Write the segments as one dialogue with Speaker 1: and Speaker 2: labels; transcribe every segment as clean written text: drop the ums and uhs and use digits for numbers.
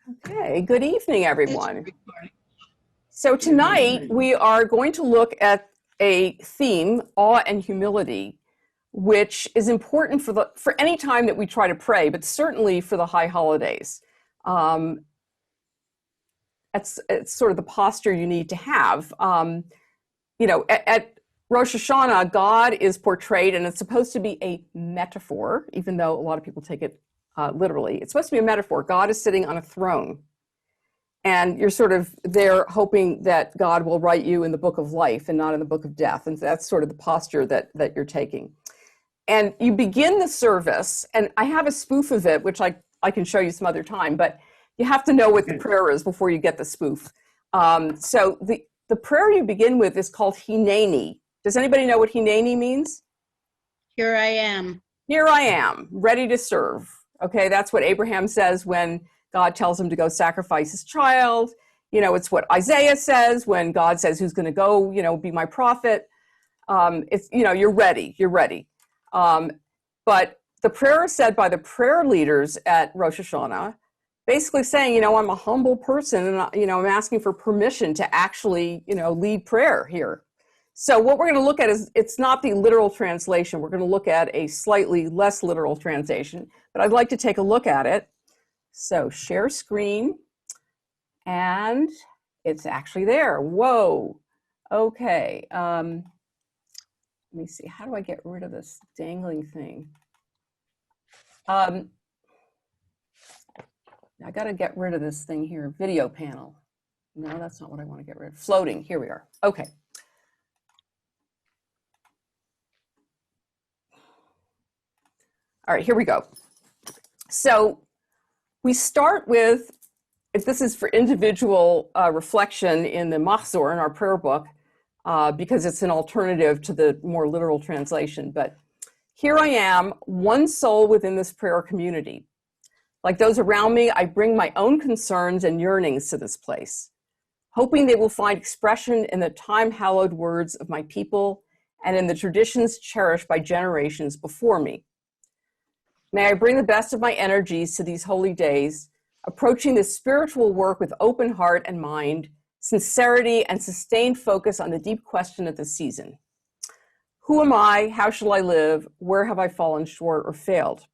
Speaker 1: Okay, good evening, everyone. So tonight we are going to look at a theme, awe and humility, which is important for any time that we try to pray, but certainly for the high holidays. It's sort of the posture you need to have. At Rosh Hashanah, God is portrayed, and it's supposed to be a metaphor, even though a lot of people take it literally. It's supposed to be a metaphor. God is sitting on a throne. And you're sort of there hoping that God will write you in the book of life and not in the book of death. And that's sort of the posture that you're taking. And you begin the service, and I have a spoof of it, which I can show you some other time, but you have to know what the prayer is before you get the spoof. So the prayer you begin with is called Hineni. Does anybody know what Hineni means?
Speaker 2: Here I am.
Speaker 1: Here I am, ready to serve. Okay, that's what Abraham says when God tells him to go sacrifice his child. It's what Isaiah says when God says, who's going to go, be my prophet. It's, you're ready. But the prayer is said by the prayer leaders at Rosh Hashanah, basically saying, I'm a humble person and, I'm asking for permission to actually, lead prayer here. So what we're going to look at is, it's not the literal translation. We're going to look at a slightly less literal translation, but I'd like to take a look at it. So share screen, and it's actually there. Whoa. Okay. Let me see. How do I get rid of this dangling thing? I got to get rid of this thing here. Video panel. No, that's not what I want to get rid of. Floating. Here we are. Okay. All right, here we go. So we start with, if this is for individual reflection in the Machzor, in our prayer book, because it's an alternative to the more literal translation. But here I am, one soul within this prayer community. Like those around me, I bring my own concerns and yearnings to this place, hoping they will find expression in the time-hallowed words of my people and in the traditions cherished by generations before me. May I bring the best of my energies to these holy days, approaching this spiritual work with open heart and mind, sincerity, and sustained focus on the deep question of the season. Who am I? How shall I live? Where have I fallen short or failed?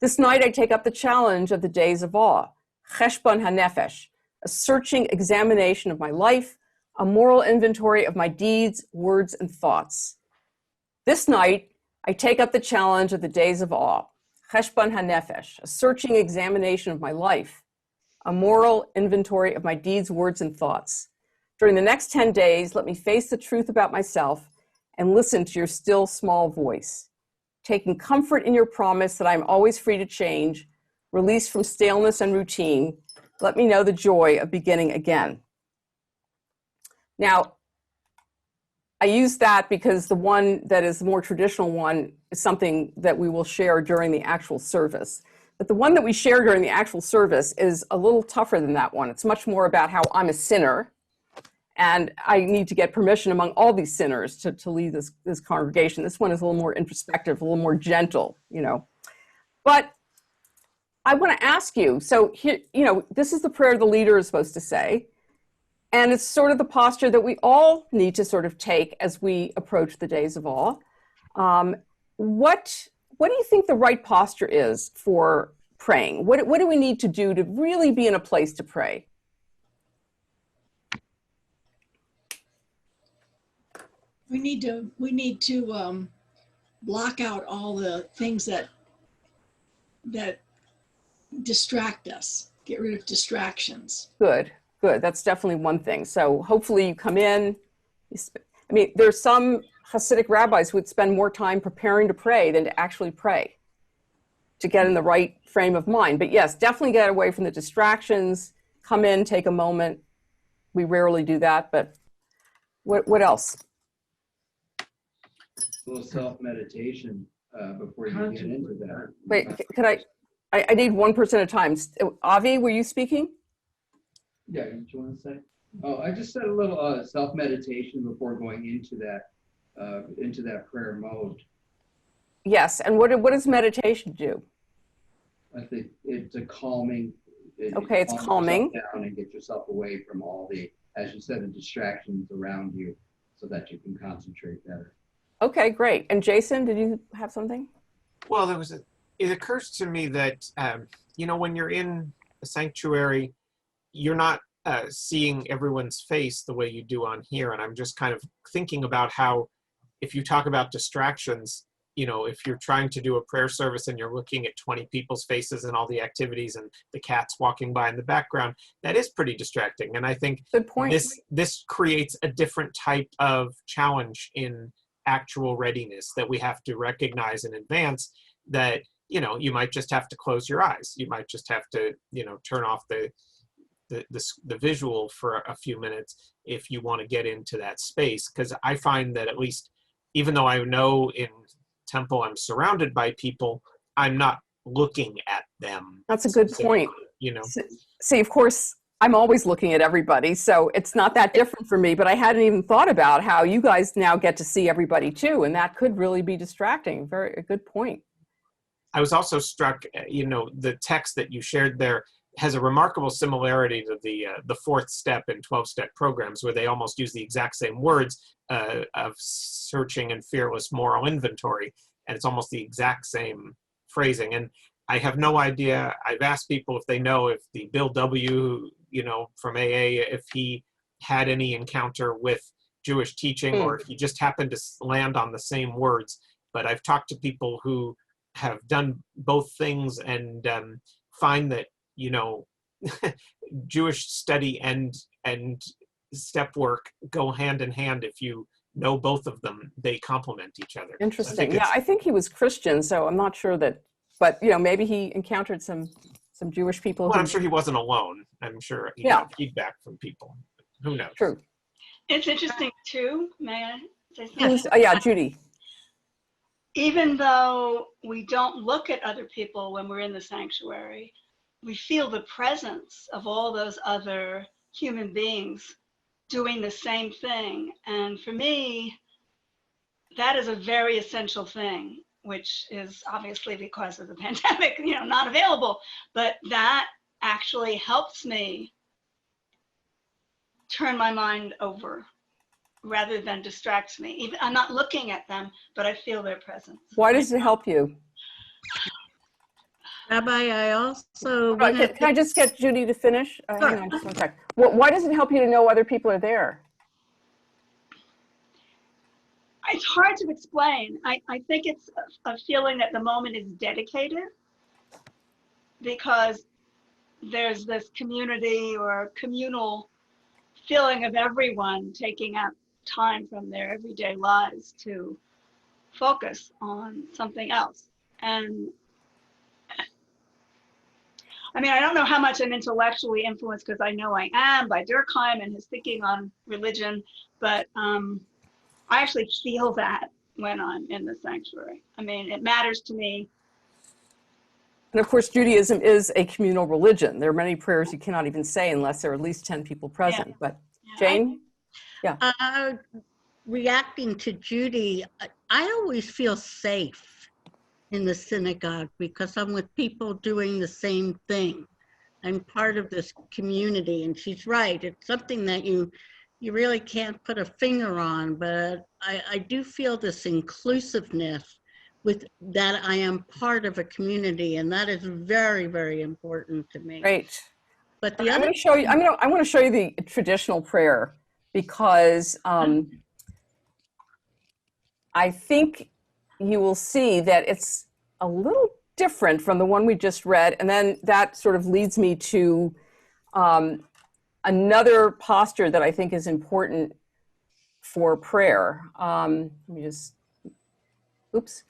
Speaker 1: This night I take up the challenge of the days of awe, Cheshbon HaNefesh, a searching examination of my life, a moral inventory of my deeds, words, and thoughts. This night I take up the challenge of the days of awe, Cheshbon HaNefesh, a searching examination of my life, a moral inventory of my deeds, words, and thoughts. During the next 10 days, let me face the truth about myself and listen to your still small voice, taking comfort in your promise that I'm always free to change, released from staleness and routine. Let me know the joy of beginning again. Now, I use that because the one that is the more traditional one is something that we will share during the actual service. But the one that we share during the actual service is a little tougher than that one. It's much more about how I'm a sinner and I need to get permission among all these sinners to lead this congregation. This one is a little more introspective, a little more gentle, But I want to ask you, so here, this is the prayer the leader is supposed to say. And it's sort of the posture that we all need to sort of take as we approach the days of awe. What do you think the right posture is for praying? What do we need to do to really be in a place to pray?
Speaker 3: We need to block out all the things that distract us. Get rid of distractions.
Speaker 1: Good. That's definitely one thing. So hopefully you come in. There's some Hasidic rabbis who would spend more time preparing to pray than to actually pray, to get in the right frame of mind. But yes, definitely get away from the distractions. Come in, take a moment. We rarely do that, but what else?
Speaker 4: A little self-meditation before you get into that.
Speaker 1: Wait, could I need one person at a time. Avi, were you speaking?
Speaker 4: Yeah, do you want to say? Oh, I just said a little self-meditation before going into that prayer mode.
Speaker 1: Yes, and what does meditation do?
Speaker 4: I think it's a calming
Speaker 1: Okay, it's
Speaker 4: calm
Speaker 1: calming.
Speaker 4: yourself down and get yourself away from all the, as you said, the distractions around you so that you can concentrate better.
Speaker 1: Okay, great. And Jason, did you have something?
Speaker 5: Well, it occurs to me that, when you're in a sanctuary, you're not seeing everyone's face the way you do on here. And I'm just kind of thinking about how, if you talk about distractions, if you're trying to do a prayer service and you're looking at 20 people's faces and all the activities and the cats walking by in the background, that is pretty distracting. And I think
Speaker 1: Good point.
Speaker 5: this creates a different type of challenge in actual readiness that we have to recognize in advance, that you might just have to close your eyes. You might just have to turn off the visual for a few minutes if you want to get into that space. Because I find that, at least, even though I know in temple I'm surrounded by people, I'm not looking at them.
Speaker 1: That's a good point.
Speaker 5: specifically.
Speaker 1: See, of course, I'm always looking at everybody, so it's not that different for me, but I hadn't even thought about how you guys now get to see everybody too, and that could really be distracting. A good point.
Speaker 5: I was also struck, the text that you shared there has a remarkable similarity to the fourth step in 12-step programs, where they almost use the exact same words of searching and fearless moral inventory. And it's almost the exact same phrasing. And I have no idea. I've asked people if they know if the Bill W., from AA, if he had any encounter with Jewish teaching or if he just happened to land on the same words. But I've talked to people who have done both things and find that, Jewish study and step work go hand in hand. If you know both of them, they complement each other.
Speaker 1: Interesting. I think he was Christian, so I'm not sure that, but maybe he encountered some Jewish people.
Speaker 5: Well, I'm sure he wasn't alone. I'm sure he got feedback from people. Who knows?
Speaker 1: True.
Speaker 6: It's interesting too, may I say something?
Speaker 1: Yeah, Judy.
Speaker 6: Even though we don't look at other people when we're in the sanctuary, we feel the presence of all those other human beings doing the same thing. And for me, that is a very essential thing, which is obviously because of the pandemic, not available. But that actually helps me turn my mind over rather than distracts me. Even I'm not looking at them, but I feel their presence.
Speaker 1: Why does it help you?
Speaker 2: Rabbi, I also
Speaker 1: Can I just get Judy to finish? Hang on just one sec. Why does it help you to know other people are there?
Speaker 6: It's hard to explain. I think it's a feeling that the moment is dedicated because there's this community or communal feeling of everyone taking up time from their everyday lives to focus on something else. And I don't know how much I'm intellectually influenced, because I know I am, by Durkheim and his thinking on religion, but I actually feel that when I'm in the sanctuary. It matters to me.
Speaker 1: And of course, Judaism is a communal religion. There are many prayers you cannot even say unless there are at least 10 people present.
Speaker 6: Yeah.
Speaker 1: But Jane?
Speaker 2: reacting to Judy, I always feel safe in the synagogue because I'm with people doing the same thing. I'm part of this community, and she's right. It's something that you really can't put a finger on, but I do feel this inclusiveness with that I am part of a community, and that is very, very important to me.
Speaker 1: Great.
Speaker 2: But
Speaker 1: I want to show you. I want to show you the traditional prayer because I think you will see that it's a little different from the one we just read, and then that sort of leads me to another posture that I think is important for prayer. Let me just. Oops.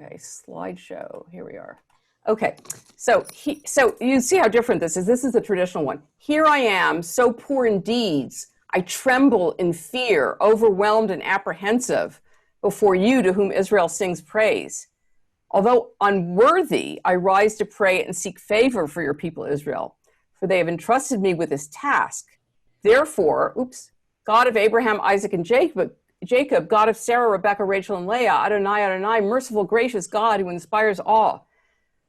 Speaker 1: Okay, slideshow. Here we are. Okay, so you see how different this is. This is the traditional one. Here I am, so poor in deeds. I tremble in fear, overwhelmed and apprehensive before you to whom Israel sings praise. Although unworthy, I rise to pray and seek favor for your people Israel, for they have entrusted me with this task. Therefore, God of Abraham, Isaac, and Jacob, God of Sarah, Rebekah, Rachel, and Leah, Adonai, Adonai, merciful, gracious God who inspires awe.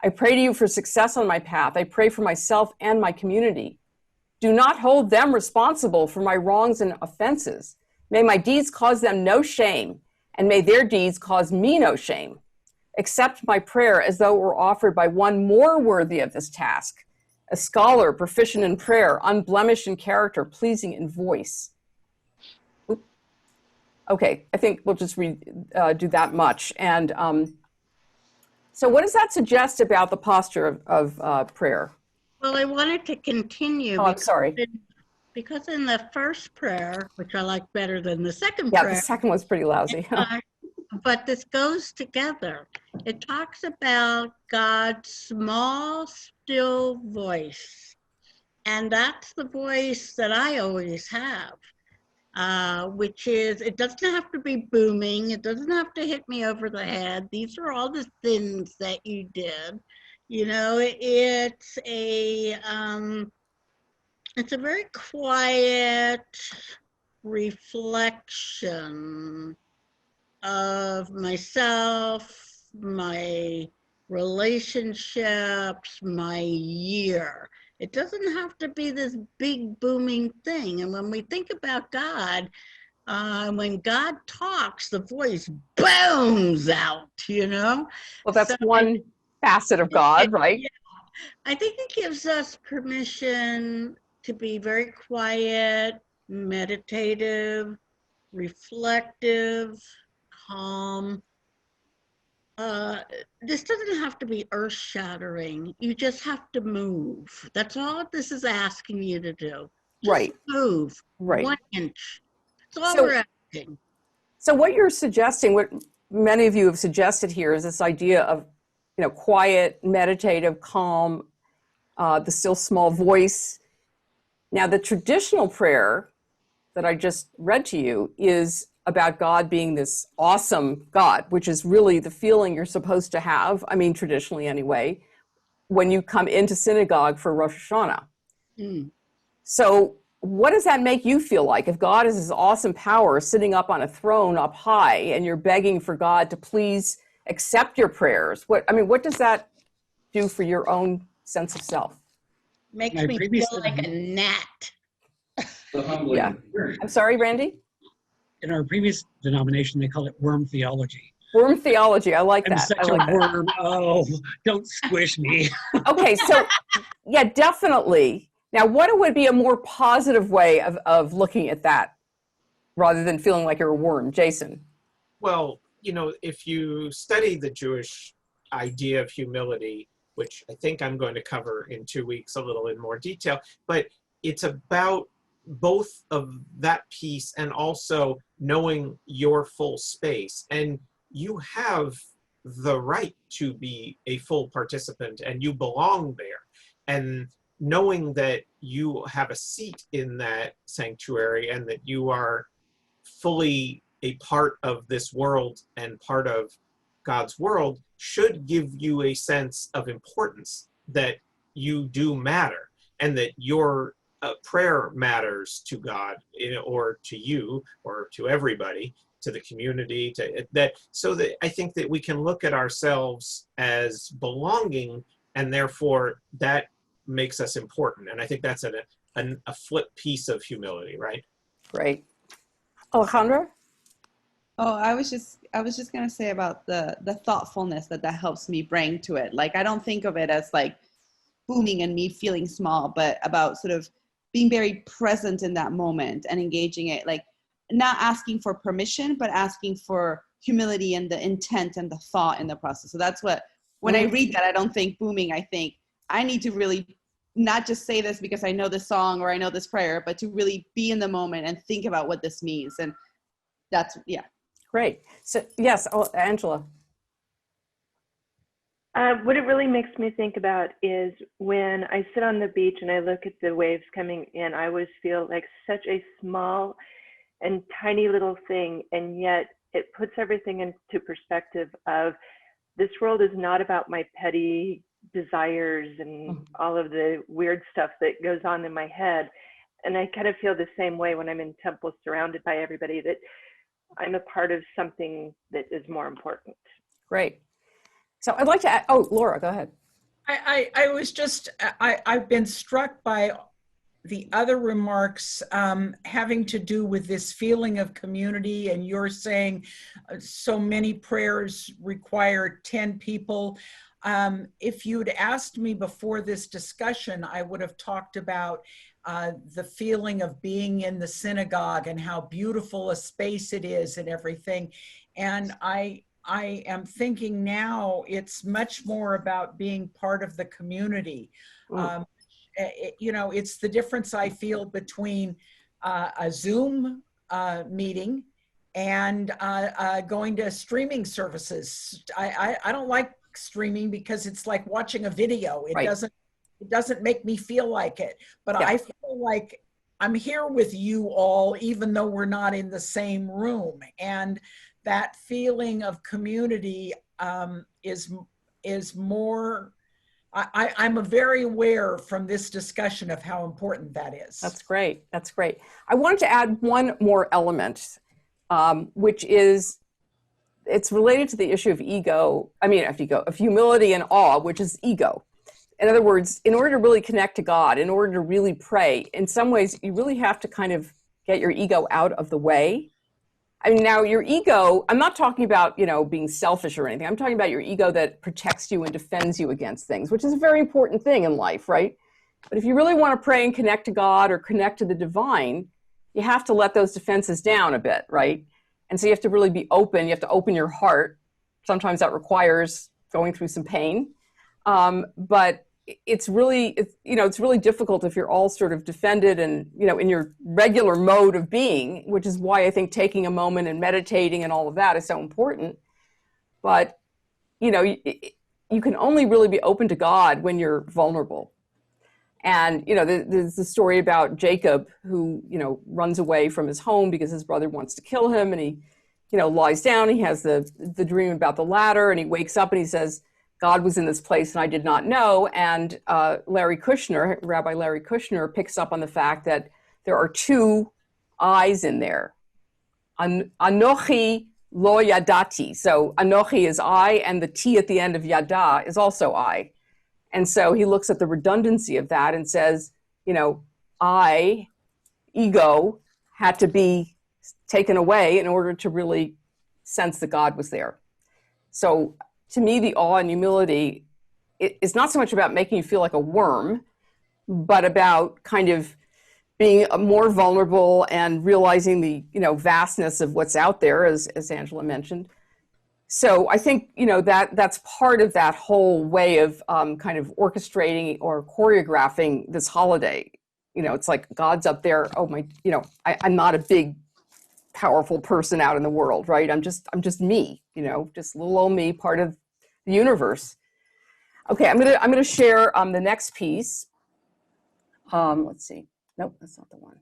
Speaker 1: I pray to you for success on my path. I pray for myself and my community. Do not hold them responsible for my wrongs and offenses. May my deeds cause them no shame, and may their deeds cause me no shame. Accept my prayer as though it were offered by one more worthy of this task, a scholar proficient in prayer, unblemished in character, pleasing in voice. Oop. Okay, I think we'll just do that much. And so what does that suggest about the posture of prayer?
Speaker 2: Well, I wanted to continue.
Speaker 1: Oh, I'm sorry.
Speaker 2: Because in the first prayer, which I like better than the second
Speaker 1: Yeah,
Speaker 2: prayer,
Speaker 1: the second was pretty lousy.
Speaker 2: but this goes together. It talks about God's small, still voice. And that's the voice that I always have, which is, it doesn't have to be booming. It doesn't have to hit me over the head. These are all the things that you did. You know, it's a very quiet reflection of myself, my relationships, my year. It doesn't have to be this big booming thing. And when we think about God, when God talks, the voice booms out, you know?
Speaker 1: Well, that's
Speaker 2: So
Speaker 1: one facet of God, right?
Speaker 2: Yeah, I think it gives us permission to be very quiet, meditative, reflective, calm. This doesn't have to be earth-shattering. You just have to move. That's all this is asking you to do. Just
Speaker 1: Right.
Speaker 2: move.
Speaker 1: Right.
Speaker 2: 1 inch. That's all
Speaker 1: So-
Speaker 2: we're asking.
Speaker 1: So what you're suggesting, what many of you have suggested here, is this idea of, quiet, meditative, calm, the still small voice. Now, the traditional prayer that I just read to you is about God being this awesome God, which is really the feeling you're supposed to have, I mean, traditionally anyway, when you come into synagogue for Rosh Hashanah.
Speaker 2: Mm.
Speaker 1: So what does that make you feel like? If God is this awesome power sitting up on a throne up high and you're begging for God to please accept your prayers, what does that do for your own sense of self?
Speaker 2: Makes
Speaker 7: My
Speaker 2: me
Speaker 7: previous-
Speaker 2: feel like a gnat.
Speaker 4: The humbling
Speaker 1: Yeah.
Speaker 4: experience.
Speaker 1: I'm sorry, Randy?
Speaker 7: In our previous denomination, they call it worm theology.
Speaker 1: Worm theology, I like
Speaker 7: I'm
Speaker 1: that.
Speaker 7: such
Speaker 1: I
Speaker 7: a
Speaker 1: like that.
Speaker 7: worm. Oh, don't squish me.
Speaker 1: Okay, so yeah, definitely. Now, what would be a more positive way of looking at that rather than feeling like you're a worm? Jason?
Speaker 5: Well, if you study the Jewish idea of humility, which I think I'm going to cover in 2 weeks a little in more detail, but it's about both of that piece and also knowing your full space. And you have the right to be a full participant and you belong there. And knowing that you have a seat in that sanctuary and that you are fully a part of this world and part of God's world should give you a sense of importance, that you do matter and that your prayer matters to God, or to you, or to everybody, to the community, so that I think that we can look at ourselves as belonging, and therefore that makes us important. And I think that's a flip piece of humility, right?
Speaker 1: Great. Alejandra?
Speaker 8: Oh, I was just gonna say about the thoughtfulness that helps me bring to it. Like, I don't think of it as like booming and me feeling small, but about sort of being very present in that moment and engaging it, like not asking for permission, but asking for humility and the intent and the thought in the process. So that's what, when I read that, I don't think booming, I think I need to really not just say this because I know this song or I know this prayer, but to really be in the moment and think about what this means. And that's, yeah.
Speaker 1: Great. So yes, Angela.
Speaker 9: What it really makes me think about is when I sit on the beach and I look at the waves coming in, I always feel like such a small and tiny little thing, and yet it puts everything into perspective of this world is not about my petty desires and all of the weird stuff that goes on in my head. And I kind of feel the same way when I'm in temple surrounded by everybody, that I'm a part of something that is more important.
Speaker 1: Great. So I'd like to add, Laura, go ahead.
Speaker 10: I was just, I've been struck by the other remarks having to do with this feeling of community, and you're saying so many prayers require 10 people. If you'd asked me before this discussion, I would have talked about the feeling of being in the synagogue and how beautiful a space it is and everything. And I am thinking now it's much more about being part of the community. You know, it's the difference I feel between a Zoom meeting and going to streaming services. I don't like streaming because it's like watching a video. It doesn't make me feel like it. But I feel like I'm here with you all, even though we're not in the same room. And that feeling of community is more. I'm very aware from this discussion of how important that is.
Speaker 1: That's great. That's great. I wanted to add one more element, which is, it's related to the issue of ego. I mean, of humility and awe, which is ego. In other words, in order to really connect to God, in order to really pray, in some ways, you really have to kind of get your ego out of the way. I mean, now your ego, I'm not talking about, you know, being selfish or anything. I'm talking about your ego that protects you and defends you against things, which is a very important thing in life, right? But if you really want to pray and connect to God or connect to the divine, you have to let those defenses down a bit, right? And so you have to really be open. You have to open your heart. Sometimes that requires going through some pain. But it's really difficult if you're all sort of defended and, you know, in your regular mode of being, which is why I think taking a moment and meditating and all of that is so important. But, you know, you can only really be open to God when you're vulnerable. And, you know, there's the story about Jacob who, you know, runs away from his home because his brother wants to kill him. And he, you know, lies down. He has the dream about the ladder, and he wakes up and he says, God was in this place and I did not know. And Rabbi Larry Kushner picks up on the fact that there are two I's in there. Anochi lo yadati. So Anochi is I, and the T at the end of yada is also I. And so he looks at the redundancy of that and says, you know, ego, had to be taken away in order to really sense that God was there. So to me, the awe and humility is not so much about making you feel like a worm, but about kind of being more vulnerable and realizing the, you know, vastness of what's out there, as Angela mentioned. So I think, you know, that's part of that whole way of kind of orchestrating or choreographing this holiday. You know, it's like God's up there. Oh my, you know, I'm not a big, powerful person out in the world, right? I'm just me, you know, just little old me, part of the universe. Okay, I'm gonna share the next piece. Let's see. Nope, that's not the one.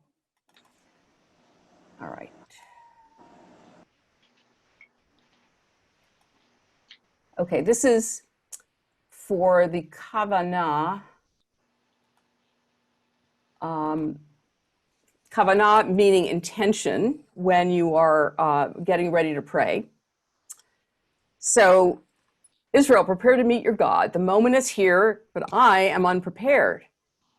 Speaker 1: All right. Okay, this is for the Kavanah. Kavanah meaning intention when you are getting ready to pray. So, Israel, prepare to meet your God. The moment is here, but I am unprepared.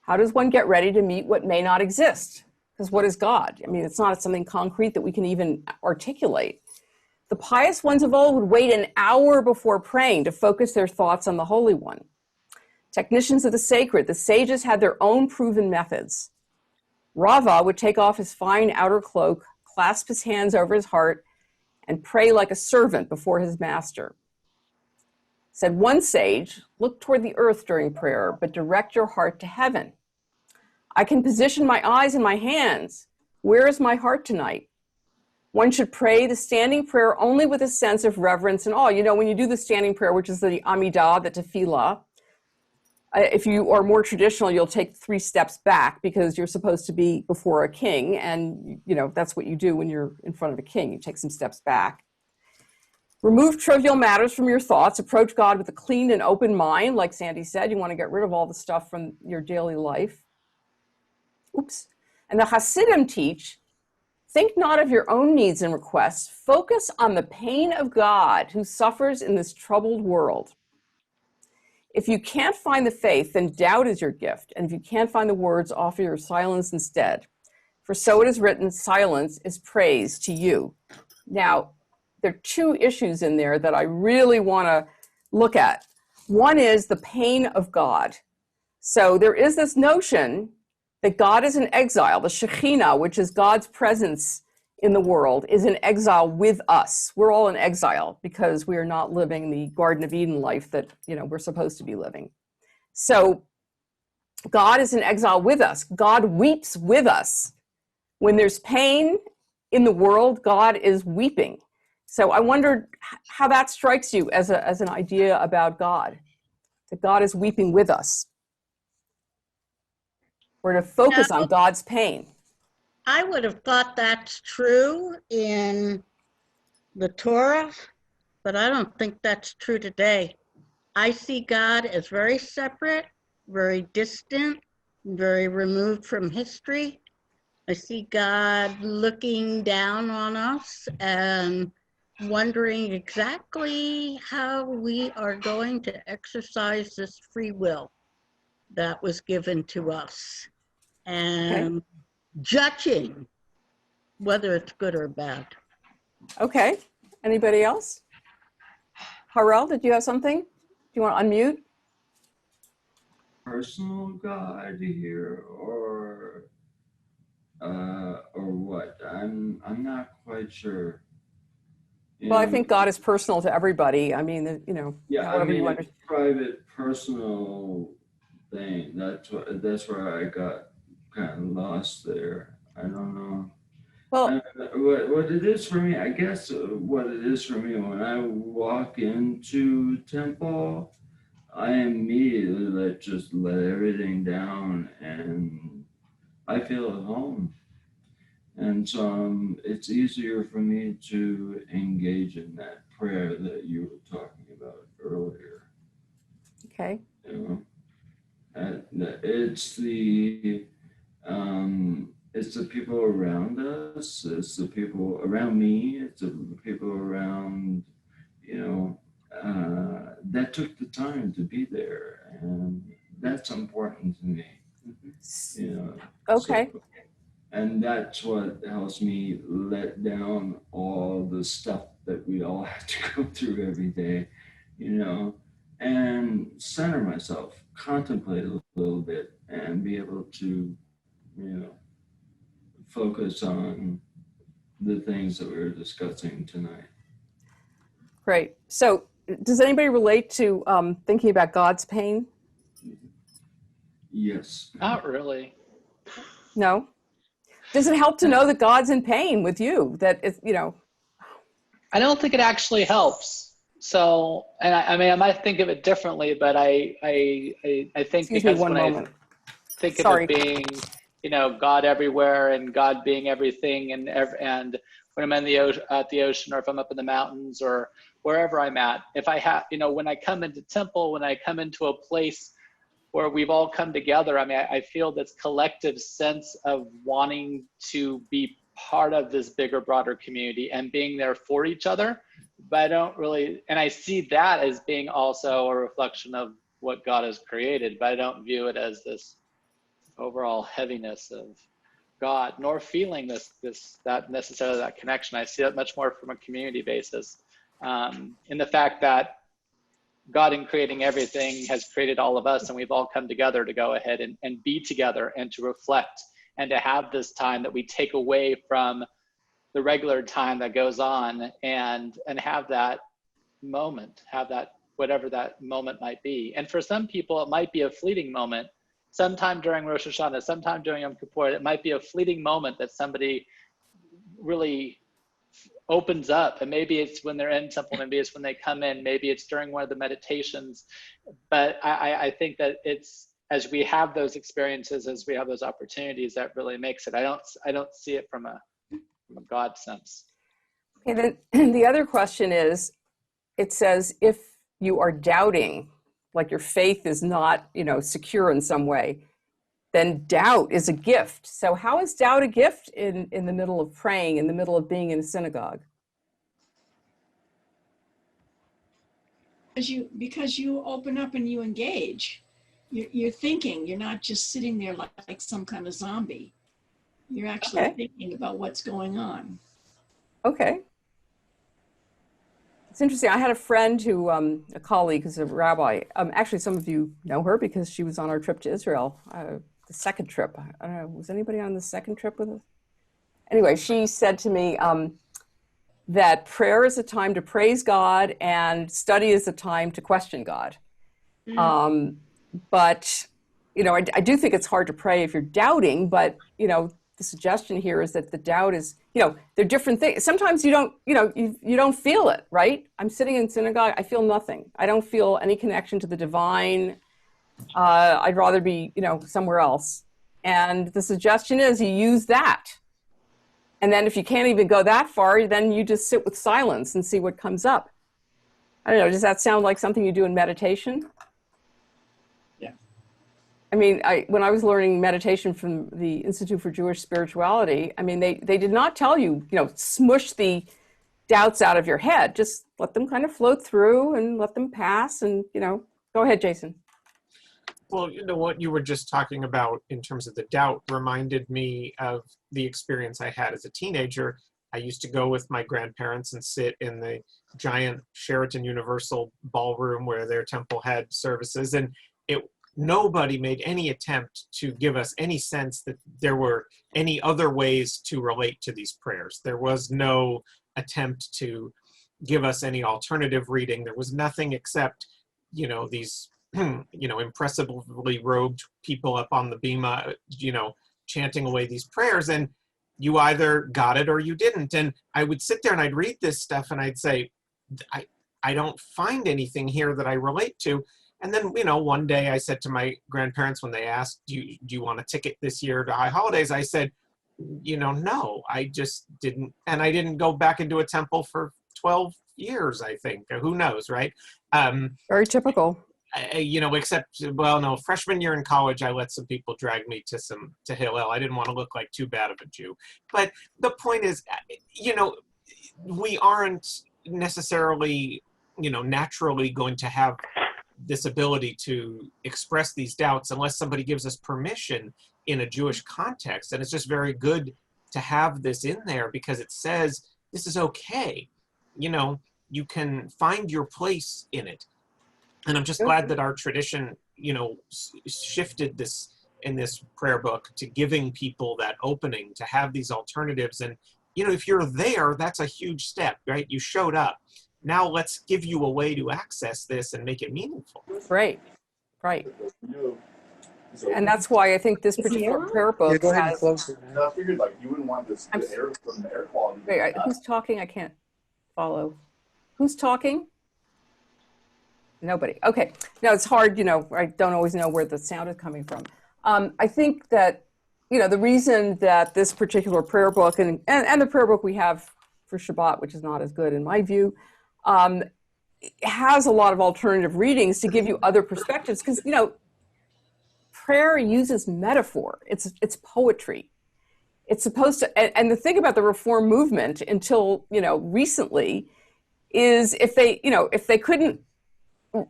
Speaker 1: How does one get ready to meet what may not exist? Because what is God? I mean, it's not something concrete that we can even articulate. The pious ones of old would wait an hour before praying to focus their thoughts on the Holy One. Technicians of the sacred, the sages had their own proven methods. Rava would take off his fine outer cloak, clasp his hands over his heart, and pray like a servant before his master. Said one sage, look toward the earth during prayer, but direct your heart to heaven. I can position my eyes and my hands. Where is my heart tonight? One should pray the standing prayer only with a sense of reverence and awe. You know, when you do the standing prayer, which is the Amidah, the Tefillah, if you are more traditional, you'll take 3 steps back because you're supposed to be before a king. And, you know, that's what you do when you're in front of a king. You take some steps back. Remove trivial matters from your thoughts. Approach God with a clean and open mind. Like Sandy said, you want to get rid of all the stuff from your daily life. Oops. And the Hasidim teach, think not of your own needs and requests. Focus on the pain of God who suffers in this troubled world. If you can't find the faith, then doubt is your gift. And if you can't find the words, offer your silence instead. For so it is written, silence is praise to you. Now, there are two issues in there that I really want to look at. One is the pain of God. So there is this notion that God is in exile. The Shekhinah, which is God's presence in the world, is in exile with us. We're all in exile because we are not living the Garden of Eden life that, we're supposed to be living. So God is in exile with us. God weeps with us. When there's pain in the world, God is weeping. So I wondered how that strikes you as an idea about God, that God is weeping with us. We're to focus on God's pain.
Speaker 2: I would have thought that's true in the Torah, but I don't think that's true today. I see God as very separate, very distant, very removed from history. I see God looking down on us and wondering exactly how we are going to exercise this free will that was given to us, and judging whether it's good or bad.
Speaker 1: Okay. Anybody else? Harel, did you have something? Do you want to unmute?
Speaker 11: Personal God here, or what? I'm not quite sure.
Speaker 1: Well, I think God is personal to everybody. I mean,
Speaker 11: Yeah,
Speaker 1: however you
Speaker 11: it's a private, personal thing. That's where I got kind of lost there. I don't know.
Speaker 1: Well,
Speaker 11: what it is for me, I guess what it is for me when I walk into temple, I immediately let everything down and I feel at home. And so it's easier for me to engage in that prayer that you were talking about earlier.
Speaker 1: Okay.
Speaker 11: It's the people around us, it's the people around me, it's the people around, that took the time to be there, and that's important to me.
Speaker 1: Okay.
Speaker 11: So, and that's what helps me let down all the stuff that we all have to go through every day, and center myself, contemplate a little bit, and be able to, focus on the things that we were discussing tonight.
Speaker 1: Great. So does anybody relate to thinking about God's pain?
Speaker 11: Yes.
Speaker 12: Not really.
Speaker 1: No? Does it help to know that God's in pain with you? That it's,
Speaker 12: I don't think it actually helps. So, and I might think of it differently, but I think
Speaker 1: Excuse
Speaker 12: because
Speaker 1: me one
Speaker 12: when
Speaker 1: moment.
Speaker 12: I think
Speaker 1: Sorry.
Speaker 12: of it being, God everywhere and God being everything, and when I'm at the ocean, or if I'm up in the mountains, or wherever I'm at, if I have, when I come into temple, when I come into a place where we've all come together, I feel this collective sense of wanting to be part of this bigger, broader community and being there for each other. But I don't really, and I see that as being also a reflection of what God has created, but I don't view it as this overall heaviness of God, nor feeling that necessarily that connection. I see it much more from a community basis, in the fact that God, in creating everything, has created all of us, and we've all come together to go ahead and be together and to reflect and to have this time that we take away from the regular time that goes on, and have that moment, have that, whatever that moment might be. And for some people, it might be a fleeting moment. Sometime during Rosh Hashanah, sometime during Yom Kippur, it might be a fleeting moment that somebody really opens up, and maybe it's when they're in temple, maybe it's when they come in, maybe it's during one of the meditations. But I think that it's as we have those experiences, as we have those opportunities, that really makes it. I don't see it from a God sense.
Speaker 1: Okay, then the other question is, it says if you are doubting, like your faith is not, secure in some way, then doubt is a gift. So how is doubt a gift in the middle of praying, in the middle of being in a synagogue?
Speaker 3: because you open up and you engage. You're thinking. You're not just sitting there like some kind of zombie. You're actually
Speaker 1: Okay.
Speaker 3: thinking about what's going on.
Speaker 1: Okay. It's interesting. I had a friend who, a colleague who's a rabbi. Actually, some of you know her because she was on our trip to Israel, the second trip. I don't know, was anybody on the second trip with us? Anyway, she said to me that prayer is a time to praise God and study is a time to question God. But, you know, I do think it's hard to pray if you're doubting, but, you know, the suggestion here is that the doubt is, you know, they're different things. Sometimes you don't, you know, you don't feel it, right? I'm sitting in synagogue, I feel nothing. I don't feel any connection to the divine. I'd rather be, you know, somewhere else. And the suggestion is you use that. And then if you can't even go that far, then you just sit with silence and see what comes up. I don't know, does that sound like something you do in meditation? I mean, when I was learning meditation from the Institute for Jewish Spirituality, I mean, they did not tell you, you know, smush the doubts out of your head. Just let them kind of float through and let them pass and, you know, go ahead, Jason.
Speaker 5: Well, you know, what you were just talking about in terms of the doubt reminded me of the experience I had as a teenager. I used to go with my grandparents and sit in the giant Sheraton Universal ballroom where their temple had services, and nobody made any attempt to give us any sense that there were any other ways to relate to these prayers. There was no attempt to give us any alternative reading. There was nothing except, you know, these, you know, impressively robed people up on the bima, you know, chanting away these prayers, and you either got it or you didn't. And I would sit there and I'd read this stuff and I'd say, I don't find anything here that I relate to. And then, you know, one day I said to my grandparents when they asked, do you want a ticket this year to High Holidays? I said, you know, no, I just didn't. And I didn't go back into a temple for 12 years, I think. Who knows, right?
Speaker 1: Very typical.
Speaker 5: You know, except, well, no, freshman year in college, I let some people drag me to Hillel. I didn't want to look like too bad of a Jew. But the point is, you know, we aren't necessarily, you know, naturally going to have this ability to express these doubts unless somebody gives us permission in a Jewish context. And it's just very good to have this in there because it says this is okay. You know, you can find your place in it. And I'm just glad that our tradition, you know, shifted this in this prayer book to giving people that opening to have these alternatives. And, you know, if you're there, that's a huge step, right? You showed up. Now let's give you a way to access this and make it meaningful.
Speaker 1: Right, right. And that's why I think this particular prayer book
Speaker 13: go ahead and
Speaker 1: has...
Speaker 13: close it. I figured like you wouldn't want this
Speaker 1: I'm
Speaker 13: air from the air quality.
Speaker 1: Wait, who's talking? I can't follow. Who's talking? Nobody. Okay. No, it's hard, you know, I don't always know where the sound is coming from. I think that, you know, the reason that this particular prayer book and the prayer book we have for Shabbat, which is not as good in my view, has a lot of alternative readings to give you other perspectives because, you know, prayer uses metaphor. It's poetry. It's supposed to, and the thing about the Reform movement until, you know, recently is if they couldn't,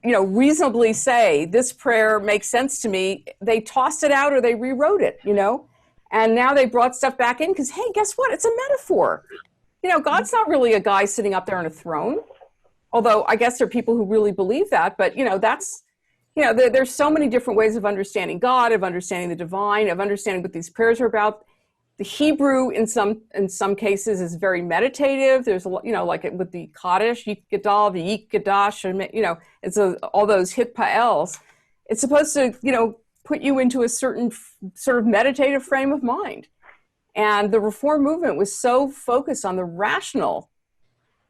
Speaker 1: you know, reasonably say this prayer makes sense to me, they tossed it out or they rewrote it, you know, and now they brought stuff back in because, hey, guess what? It's a metaphor. You know, God's not really a guy sitting up there on a throne. Although I guess there are people who really believe that, but, you know, that's, you know, there's so many different ways of understanding God, of understanding the divine, of understanding what these prayers are about. The Hebrew in some cases is very meditative. There's a lot, you know, like with the Kaddish, Yik Gadal, the Yik Gadash, and, you know, it's all those hit pa'els. It's supposed to, you know, put you into a certain sort of meditative frame of mind. And the Reform movement was so focused on the rational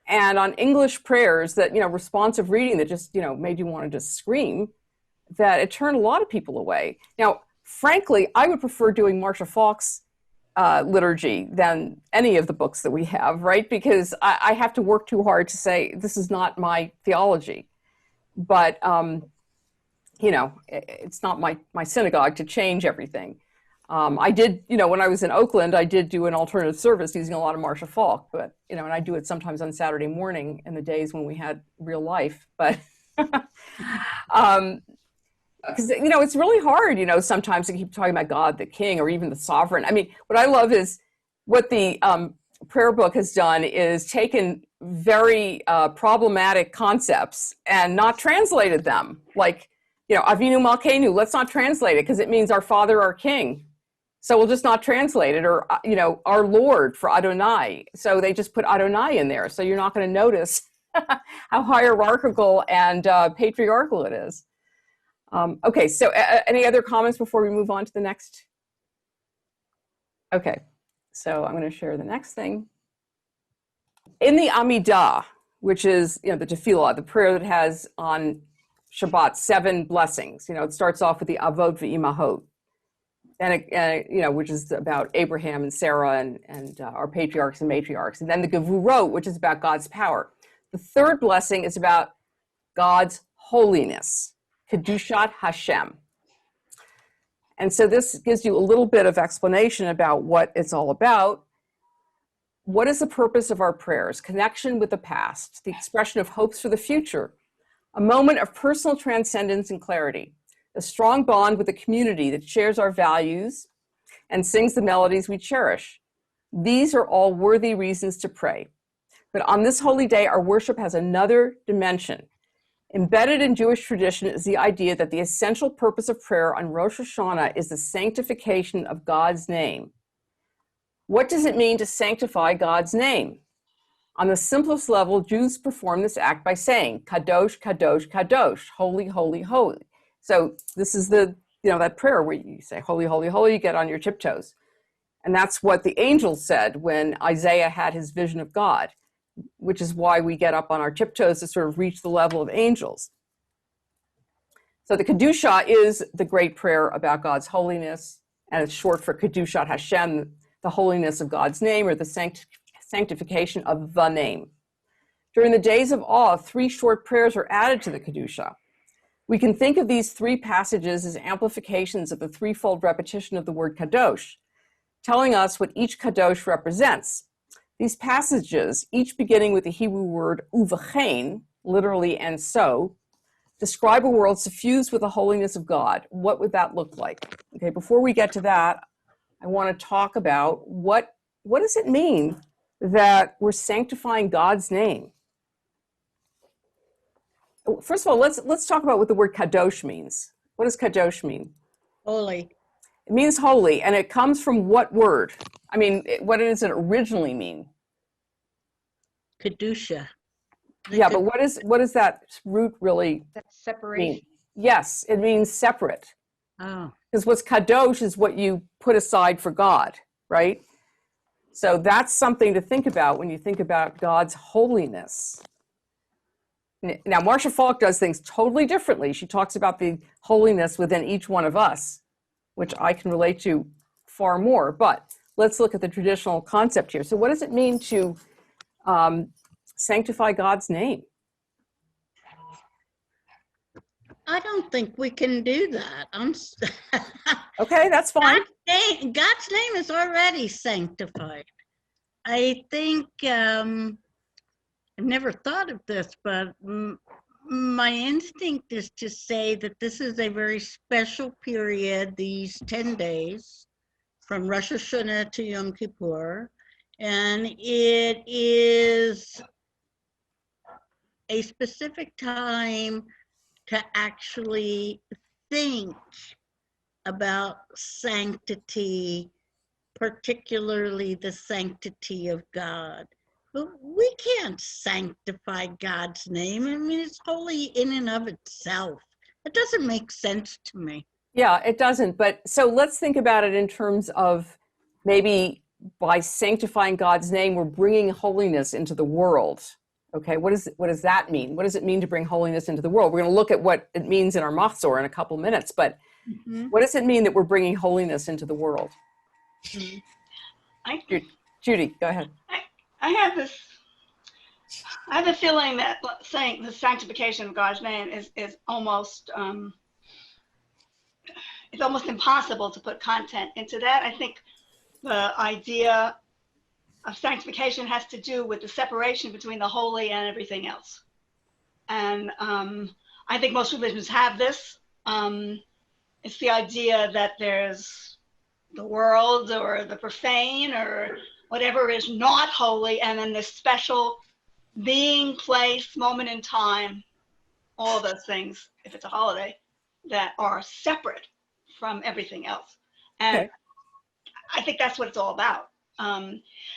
Speaker 1: and on English prayers that, you know, responsive reading that just, you know, made you want to just scream, that it turned a lot of people away. Now, frankly, I would prefer doing Marcia Falk's liturgy than any of the books that we have, right? Because I have to work too hard to say, this is not my theology. But, you know, it's not my synagogue to change everything. I did, you know, when I was in Oakland, I did do an alternative service using a lot of Marcia Falk, but, you know, and I do it sometimes on Saturday morning in the days when we had real life, but Because, you know, it's really hard, you know, sometimes to keep talking about God, the king, or even the sovereign. I mean, what I love is what the prayer book has done is taken very problematic concepts and not translated them. Like, you know, Avinu Malkeinu, let's not translate it because it means our Father, our King. So we'll just not translate it. Or, you know, our Lord for Adonai. So they just put Adonai in there. So you're not going to notice how hierarchical and patriarchal it is. Okay, so any other comments before we move on to the next? Okay, so I'm going to share the next thing. In the Amidah, which is, you know, the tefillah, the prayer that has on Shabbat 7 blessings. You know, it starts off with the Avot v'Imahot, and you know, which is about Abraham and Sarah and our patriarchs and matriarchs. And then the Gevurot, which is about God's power. The third blessing is about God's holiness, Kedushat Hashem. And so this gives you a little bit of explanation about what it's all about. What is the purpose of our prayers? Connection with the past, the expression of hopes for the future, a moment of personal transcendence and clarity, a strong bond with the community that shares our values and sings the melodies we cherish. These are all worthy reasons to pray. But on this holy day, our worship has another dimension. Embedded in Jewish tradition is the idea that the essential purpose of prayer on Rosh Hashanah is the sanctification of God's name. What does it mean to sanctify God's name? On the simplest level, Jews perform this act by saying, Kadosh, Kadosh, Kadosh, holy, holy, holy. So this is the, you know, that prayer where you say, holy, holy, holy, you get on your tiptoes. And that's what the angel said when Isaiah had his vision of God, which is why we get up on our tiptoes to sort of reach the level of angels. So the Kedusha is the great prayer about God's holiness, and it's short for Kedushat Hashem, the holiness of God's name, or the sanctification of the name. During the days of awe, 3 short prayers are added to the Kedusha. We can think of these 3 passages as amplifications of the threefold repetition of the word Kadosh, telling us what each Kadosh represents. These passages, each beginning with the Hebrew word uvachein, literally and so, describe a world suffused with the holiness of God. What would that look like? Okay, before we get to that, I want to talk about what does it mean that we're sanctifying God's name? First of all, let's talk about what the word kadosh means. What does kadosh mean?
Speaker 2: Holy.
Speaker 1: It means holy, and it comes from what word? I mean, what does it originally mean?
Speaker 2: Kedusha.
Speaker 1: Yeah, but what does that root really
Speaker 14: That's separation.
Speaker 1: mean? Yes, it means separate.
Speaker 2: Oh.
Speaker 1: Because what's kadosh is what you put aside for God, right? So that's something to think about when you think about God's holiness. Now, Marcia Falk does things totally differently. She talks about the holiness within each one of us, which I can relate to far more. But let's look at the traditional concept here. So what does it mean to sanctify God's name?
Speaker 2: I don't think we can do that.
Speaker 1: Okay, that's fine.
Speaker 2: God's name is already sanctified. I think I've never thought of this, but my instinct is to say that this is a very special period, these 10 days from Rosh Hashanah to Yom Kippur, and it is a specific time to actually think about sanctity, particularly the sanctity of God. But we can't sanctify God's name. I mean, it's holy in and of itself. It doesn't make sense to me.
Speaker 1: Yeah, it doesn't. But so let's think about it in terms of maybe by sanctifying God's name, we're bringing holiness into the world. Okay, what does that mean? What does it mean to bring holiness into the world? We're going to look at what it means in our Machzor in a couple minutes, but what does it mean that we're bringing holiness into the world? Judy, go ahead.
Speaker 6: I have a feeling that saying the sanctification of God's name is almost it's almost impossible to put content into that. I think the idea of sanctification has to do with the separation between the holy and everything else. And I think most religions have this. It's the idea that there's the world or the profane or whatever is not holy, and then this special being, place, moment in time, all of those things, if it's a holiday, that are separate from everything else. And
Speaker 1: Okay.
Speaker 6: I think that's what it's all about.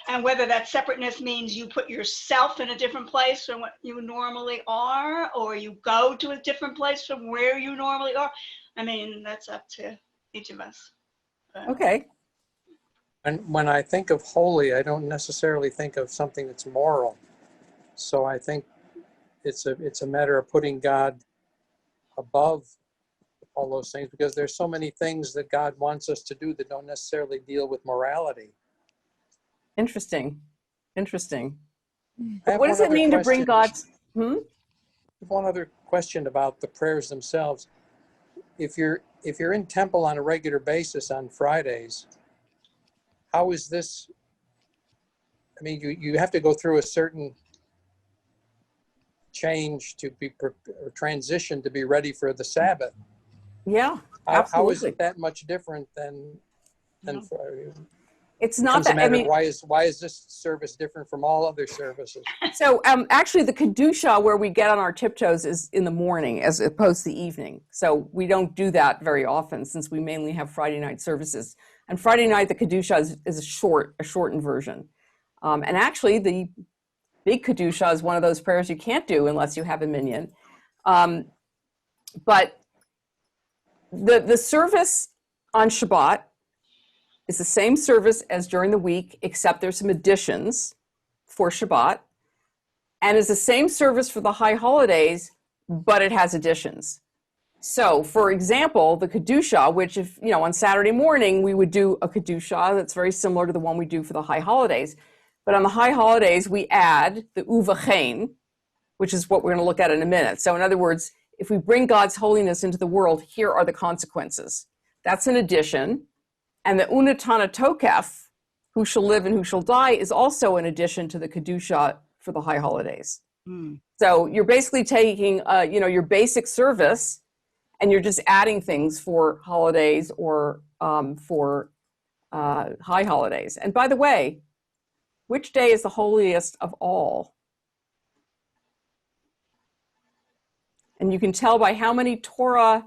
Speaker 6: And whether that separateness means you put yourself in a different place from what you normally are, or you go to a different place from where you normally are, I mean, that's up to each of us. But-
Speaker 1: Okay.
Speaker 14: And when I think of holy, I don't necessarily think of something that's moral. So I think it's a matter of putting God above all those things, because there's so many things that God wants us to do that don't necessarily deal with morality.
Speaker 1: Interesting. Interesting.
Speaker 14: I have
Speaker 1: What does
Speaker 14: one
Speaker 1: it
Speaker 14: other
Speaker 1: mean to bring
Speaker 14: question.
Speaker 1: God's?
Speaker 14: One other question about the prayers themselves. If you're in temple on a regular basis on Fridays, how is this? I mean, you have to go through a certain change to be or transition to be ready for the Sabbath.
Speaker 1: Yeah,
Speaker 14: How is
Speaker 1: absolutely.
Speaker 14: it that much different than
Speaker 1: It's not that, I
Speaker 14: matter,
Speaker 1: mean,
Speaker 14: why is this service different from all other services?
Speaker 1: so actually the Kedusha where we get on our tiptoes is in the morning as opposed to the evening. So we don't do that very often since we mainly have Friday night services. And Friday night, the Kedusha is a shortened version. And actually the big Kedusha is one of those prayers you can't do unless you have a minyan. But the service on Shabbat is the same service as during the week, except there's some additions for Shabbat, and is the same service for the high holidays, but it has additions. So, for example, the Kedusha, which if, on Saturday morning, we would do a Kedusha that's very similar to the one we do for the high holidays. But on the high holidays, we add the Uvachain, which is what we're going to look at in a minute. So in other words, if we bring God's holiness into the world, here are the consequences. That's an addition. And the Unatana Tokef, who shall live and who shall die, is also an addition to the Kedusha for the high holidays. So you're basically taking, your basic service, and you're just adding things for holidays or for high holidays. And by the way, which day is the holiest of all? And you can tell by how many aliyot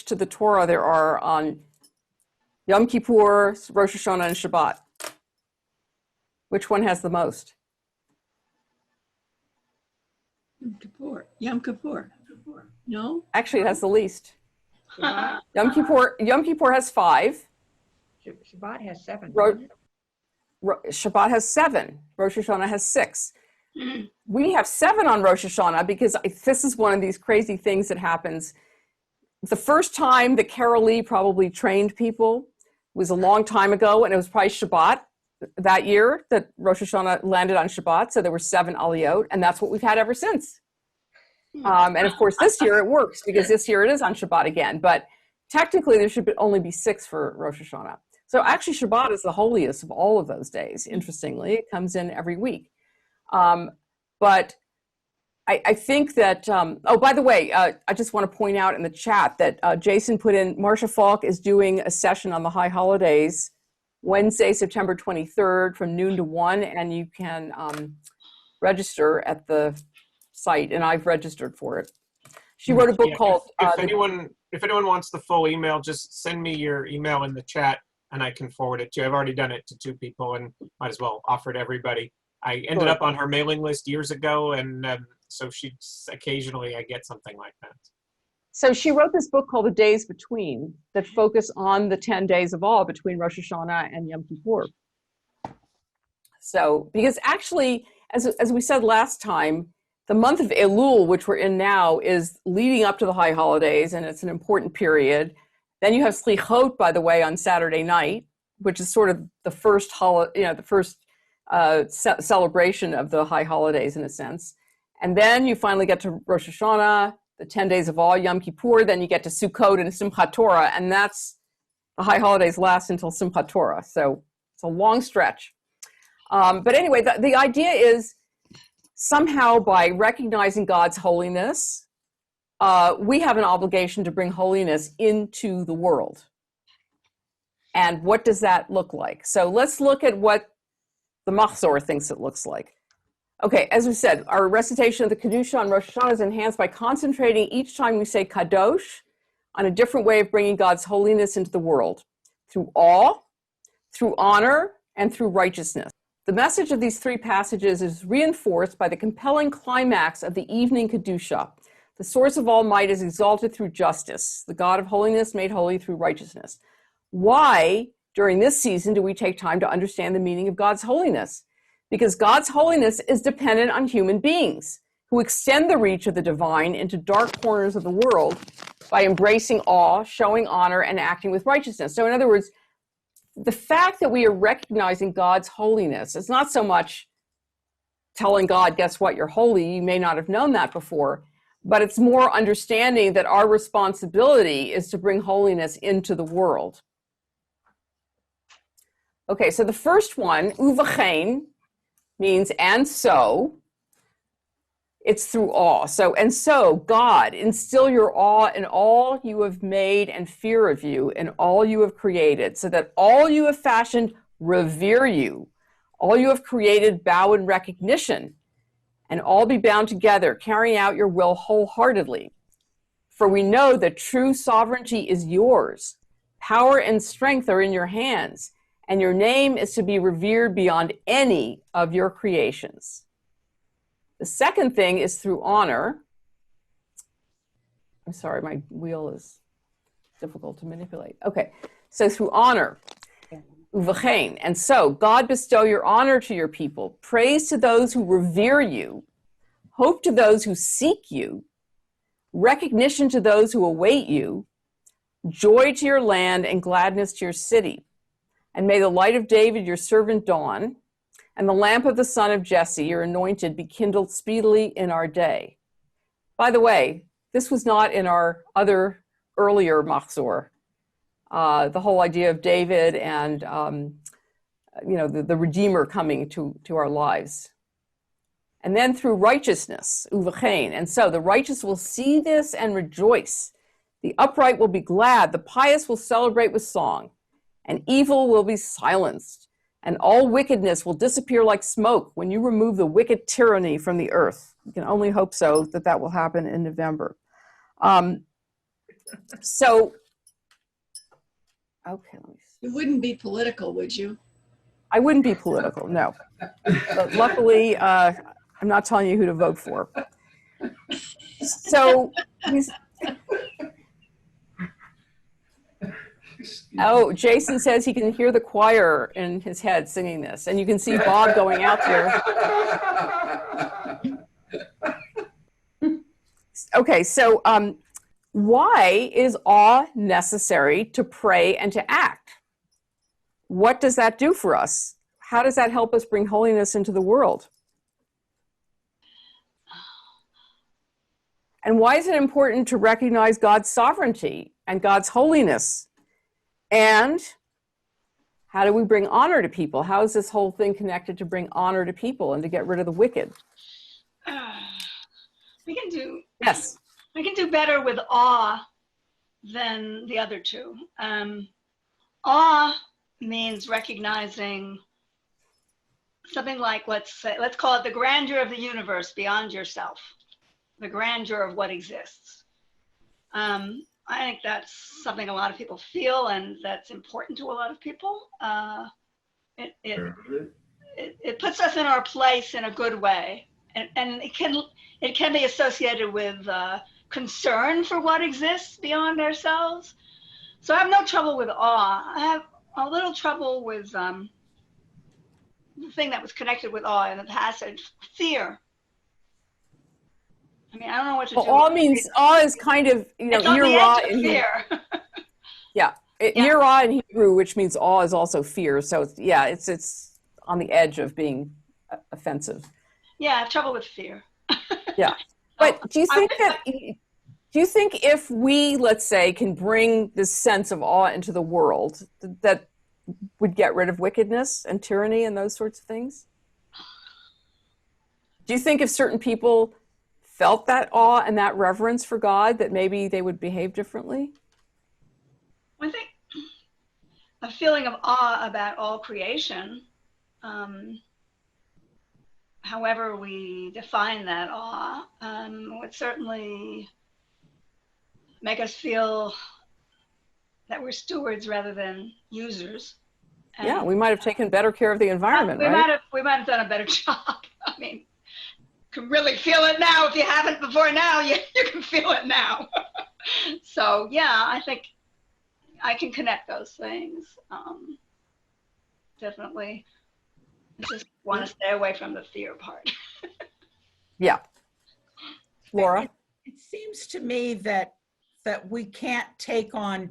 Speaker 1: to the Torah there are on Yom Kippur, Rosh Hashanah, and Shabbat. Which one has the most?
Speaker 3: Yom Kippur. No?
Speaker 1: Actually, it has the least. Yom Kippur has 5.
Speaker 15: Shabbat has 7.
Speaker 1: Shabbat has 7. Rosh Hashanah has 6. We have 7 on Rosh Hashanah because this is one of these crazy things that happens. The first time that Carol Lee probably trained people was a long time ago, and it was probably Shabbat that year that Rosh Hashanah landed on Shabbat. So there were 7 aliyot, and that's what we've had ever since. And of course, this year it works because this year it is on Shabbat again. But technically, there should only be 6 for Rosh Hashanah. So actually, Shabbat is the holiest of all of those days. Interestingly, it comes in every week. But I think that, by the way, I just want to point out in the chat that Jason put in, Marcia Falk is doing a session on the high holidays, Wednesday, September 23rd from noon to 1, and you can register at the site, and I've registered for it. She wrote a book called...
Speaker 5: If anyone wants the full email, just send me your email in the chat, and I can forward it to you. I've already done it to 2 people, and might as well offer it to everybody. I ended up on her mailing list years ago, and so occasionally I get something like that.
Speaker 1: So she wrote this book called The Days Between that focus on the 10 days of all between Rosh Hashanah and Yom Kippur. So, because actually, as we said last time, the month of Elul, which we're in now, is leading up to the high holidays, and it's an important period. Then you have Slichot, by the way, on Saturday night, which is sort of the first celebration of the high holidays in a sense. And then you finally get to Rosh Hashanah, the 10 days of all, Yom Kippur, then you get to Sukkot and Simchat Torah, and that's, the high holidays last until Simchat Torah. So it's a long stretch. But anyway, the idea is somehow by recognizing God's holiness, we have an obligation to bring holiness into the world. And what does that look like? So let's look at what the Mahzor thinks it looks like. Okay, as we said, our recitation of the Kedusha on Rosh Hashanah is enhanced by concentrating each time we say Kadosh on a different way of bringing God's holiness into the world, through awe, through honor, and through righteousness. The message of these three passages is reinforced by the compelling climax of the evening Kedusha. The source of all might is exalted through justice, the God of holiness made holy through righteousness. Why, during this season, do we take time to understand the meaning of God's holiness? Because God's holiness is dependent on human beings who extend the reach of the divine into dark corners of the world by embracing awe, showing honor, and acting with righteousness. So in other words, the fact that we are recognizing God's holiness is not so much telling God, guess what, you're holy, you may not have known that before, but it's more understanding that our responsibility is to bring holiness into the world. Okay, so the first one, uvachein, means and so. It's through awe. So, and so, God, instill your awe in all you have made and fear of you in all you have created, so that all you have fashioned revere you, all you have created bow in recognition, and all be bound together, carrying out your will wholeheartedly. For we know that true sovereignty is yours. Power and strength are in your hands, and your name is to be revered beyond any of your creations. The second thing is through honor. I'm sorry, my wheel is difficult to manipulate. Okay, so through honor, uvachein. And so, God bestow your honor to your people, praise to those who revere you, hope to those who seek you, recognition to those who await you, joy to your land and gladness to your city. And may the light of David, your servant, dawn, and the lamp of the son of Jesse, your anointed, be kindled speedily in our day. By the way, this was not in our other earlier Mahzor. The whole idea of David and the Redeemer coming to our lives. And then through righteousness, uvachein. And so the righteous will see this and rejoice. The upright will be glad. The pious will celebrate with song. And evil will be silenced. And all wickedness will disappear like smoke when you remove the wicked tyranny from the earth. You can only hope so that will happen in November. Okay, let me see.
Speaker 3: You wouldn't be political, would you?
Speaker 1: I wouldn't be political, no. But luckily, I'm not telling you who to vote for. So, oh, Jason says he can hear the choir in his head singing this, and you can see Bob going out there. Okay, so why is awe necessary to pray and to act? What does that do for us? How does that help us bring holiness into the world? And why is it important to recognize God's sovereignty and God's holiness? And how do we bring honor to people? How is this whole thing connected to bring honor to people and to get rid of the wicked?
Speaker 6: We can do
Speaker 1: Yes.
Speaker 6: We can do better with awe than the other two. Awe means recognizing something like, let's call it the grandeur of the universe beyond yourself, the grandeur of what exists. I think that's something a lot of people feel, and that's important to a lot of people. It puts us in our place in a good way, and it can be associated with concern for what exists beyond ourselves. So I have no trouble with awe. I have a little trouble with the thing that was connected with awe in the passage, fear. I mean, I don't know what to do.
Speaker 1: Awe means, awe is kind of, yirah in
Speaker 6: fear.
Speaker 1: Yeah, yirah in Hebrew, which means awe, is also fear. So it's on the edge of being offensive.
Speaker 6: Yeah, I have trouble with fear.
Speaker 1: Yeah, but do you think if we, let's say, can bring this sense of awe into the world, that would get rid of wickedness and tyranny and those sorts of things? Do you think if certain people felt that awe and that reverence for God, that maybe they would behave differently?
Speaker 6: I think a feeling of awe about all creation, however we define that awe, would certainly make us feel that we're stewards rather than users.
Speaker 1: Yeah, we might have taken better care of the environment, right?
Speaker 6: We might have done a better job. I mean, you can really feel it now. If you haven't before now, you can feel it now. So yeah, I think I can connect those things. Definitely. I just want to stay away from the fear part.
Speaker 1: Yeah. Laura?
Speaker 10: It seems to me that we can't take on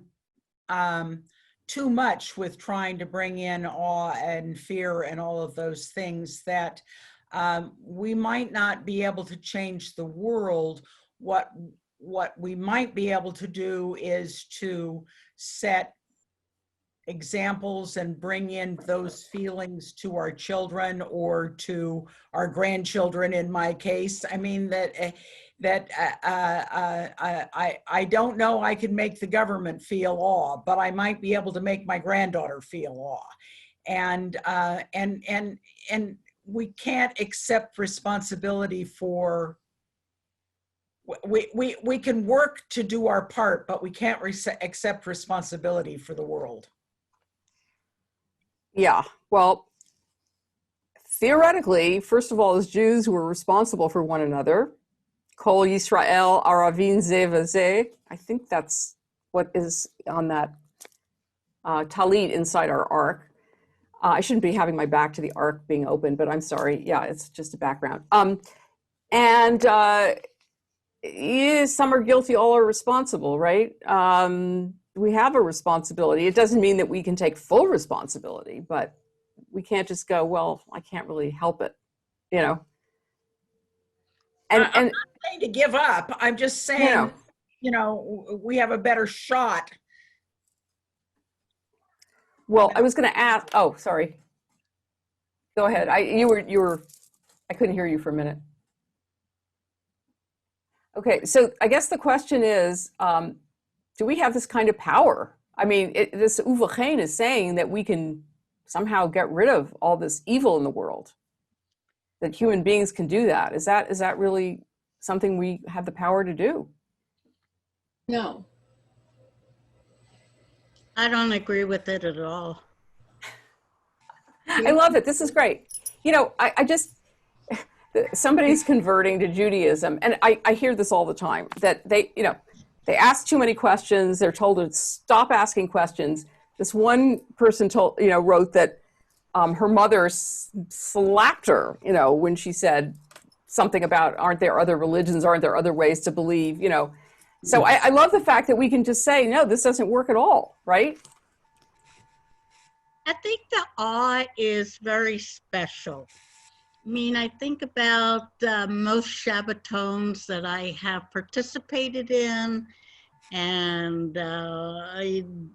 Speaker 10: too much with trying to bring in awe and fear and all of those things, that we might not be able to change the world. What we might be able to do is to set examples and bring in those feelings to our children or to our grandchildren, in my case. I mean, I don't know I can make the government feel awe, but I might be able to make my granddaughter feel awe. And we can't accept responsibility for, we can work to do our part, but we can't accept responsibility for the world.
Speaker 1: Yeah, well, theoretically, first of all, as Jews, we're responsible for one another. Kol Yisrael Aravin Ze V'Ze. I think that's what is on that talit inside our ark. I shouldn't be having my back to the ark being open, but I'm sorry. Yeah, it's just a background. Yeah, some are guilty, all are responsible, right? We have a responsibility. It doesn't mean that we can take full responsibility, but we can't just go, well, I can't really help it, you know?
Speaker 10: I'm not saying to give up. I'm just saying, you know, we have a better shot.
Speaker 1: Well, I was going to ask, oh, sorry. Go ahead. I couldn't hear you for a minute. Okay, so I guess the question is, do we have this kind of power? I mean, this Uwe Chain is saying that we can somehow get rid of all this evil in the world, that human beings can do that. Is that really something we have the power to do?
Speaker 3: No.
Speaker 2: I don't agree with it at all.
Speaker 1: I love it. This is great. You know, I just, somebody's converting to Judaism, and I hear this all the time, that they ask too many questions. They're told to stop asking questions. This one person wrote that her mother slapped her, when she said something about, aren't there other religions? Aren't there other ways to believe? So I love the fact that we can just say, no, this doesn't work at all, right?
Speaker 2: I think the awe is very special. I mean, I think about most Shabbatons that I have participated in, and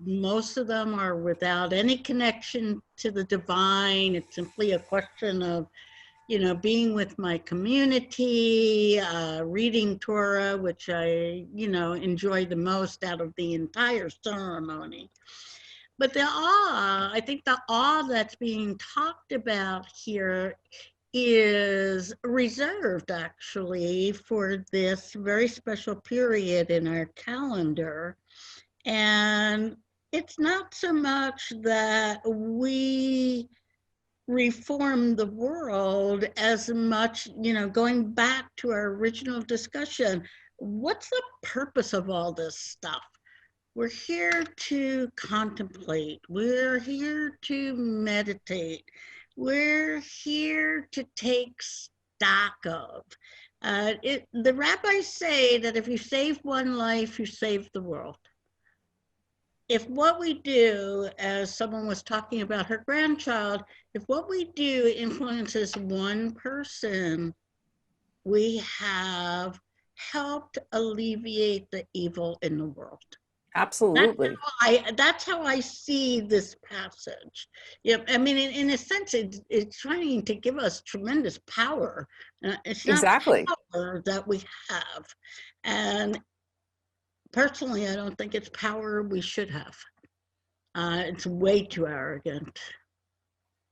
Speaker 2: most of them are without any connection to the divine. It's simply a question of, being with my community, reading Torah, which I, enjoy the most out of the entire ceremony. But I think the awe that's being talked about here is reserved actually for this very special period in our calendar. And it's not so much that we reform the world as much, going back to our original discussion, what's the purpose of all this stuff? We're here to contemplate. We're here to meditate. We're here to take stock of. The rabbis say that if you save one life, you save the world. If what we do, as someone was talking about her grandchild, if what we do influences one person, we have helped alleviate the evil in the world.
Speaker 1: Absolutely.
Speaker 2: That's how I see this passage. Yeah, I mean, in a sense, it's trying to give us tremendous power. It's not
Speaker 1: Exactly.
Speaker 2: power that we have. And personally, I don't think it's power we should have. It's way too arrogant.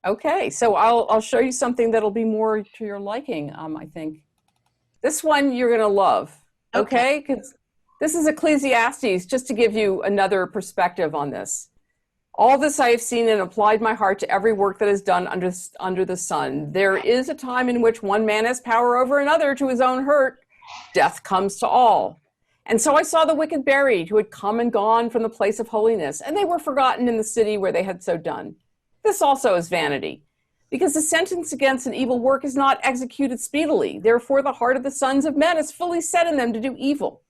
Speaker 1: Okay, so I'll show you something that'll be more to your liking, I think. This one you're going to love, okay? Because this is Ecclesiastes, just to give you another perspective on this. All this I have seen and applied my heart to every work that is done under the sun. There is a time in which one man has power over another to his own hurt. Death comes to all. And so I saw the wicked buried, who had come and gone from the place of holiness, and they were forgotten in the city where they had so done. This also is vanity, because the sentence against an evil work is not executed speedily. Therefore, the heart of the sons of men is fully set in them to do evil.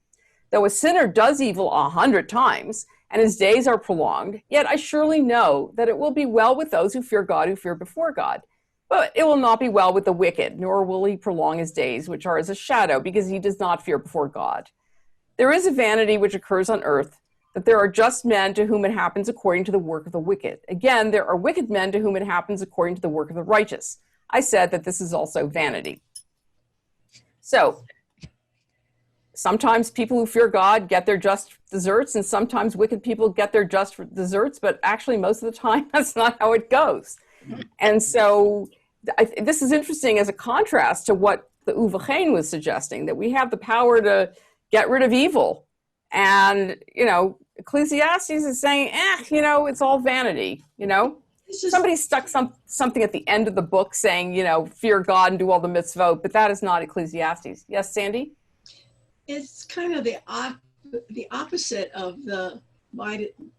Speaker 1: Though a sinner does evil 100 times, and his days are prolonged, yet I surely know that it will be well with those who fear God, who fear before God. But it will not be well with the wicked, nor will he prolong his days, which are as a shadow, because he does not fear before God. There is a vanity which occurs on earth, that there are just men to whom it happens according to the work of the wicked. Again, there are wicked men to whom it happens according to the work of the righteous. I said that this is also vanity. So, sometimes people who fear God get their just deserts, and sometimes wicked people get their just deserts, but actually most of the time, that's not how it goes. And so, this is interesting as a contrast to what the Uwe Chain was suggesting, that we have the power to get rid of evil. And, Ecclesiastes is saying, it's all vanity, Somebody stuck something at the end of the book saying, fear God and do all the mitzvot, but that is not Ecclesiastes. Yes, Sandy?
Speaker 3: It's kind of the opposite of the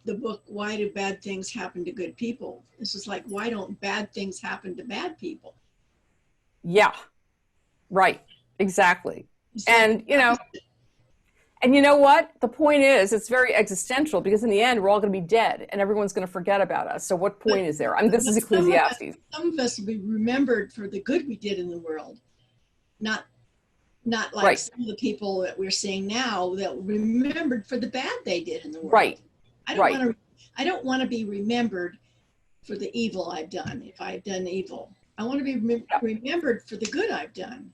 Speaker 3: book, Why Do Bad Things Happen to Good People? This is like, why don't bad things happen to bad people?
Speaker 1: Yeah, right, exactly. And, and you know what? The point is, it's very existential, because in the end, we're all going to be dead and everyone's going to forget about us. So what point is there? This is Ecclesiastes.
Speaker 3: Some of us will be remembered for the good we did in the world, not like
Speaker 1: right.
Speaker 3: Some of the people that we're seeing now that remembered for the bad they did in the world.
Speaker 1: Right.
Speaker 3: I don't want to be remembered for the evil I've done. If I've done evil, I want to be remembered for the good I've done.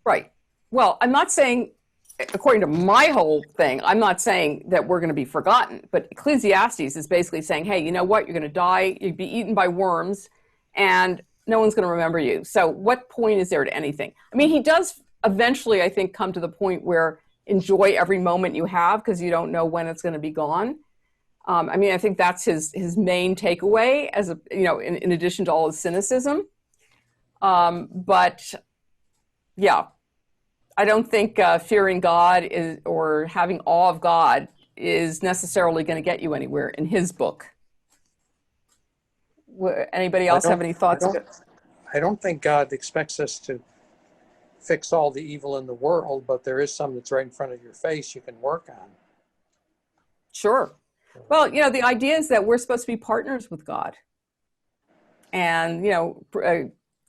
Speaker 1: Right. Well, I'm not saying, according to my whole thing, I'm not saying that we're going to be forgotten, but Ecclesiastes is basically saying, hey, you know what? You're going to die, you'd be eaten by worms, and no one's going to remember you. So what point is there to anything? I mean, he does eventually, I think, come to the point where enjoy every moment you have, because you don't know when it's going to be gone. I think that's his main takeaway, as in addition to all his cynicism. But yeah, I don't think fearing God or having awe of God is necessarily going to get you anywhere in his book. Anybody else have any thoughts?
Speaker 14: I don't think God expects us to fix all the evil in the world, but there is some that's right in front of your face you can work on.
Speaker 1: Sure. Well, the idea is that we're supposed to be partners with God. And,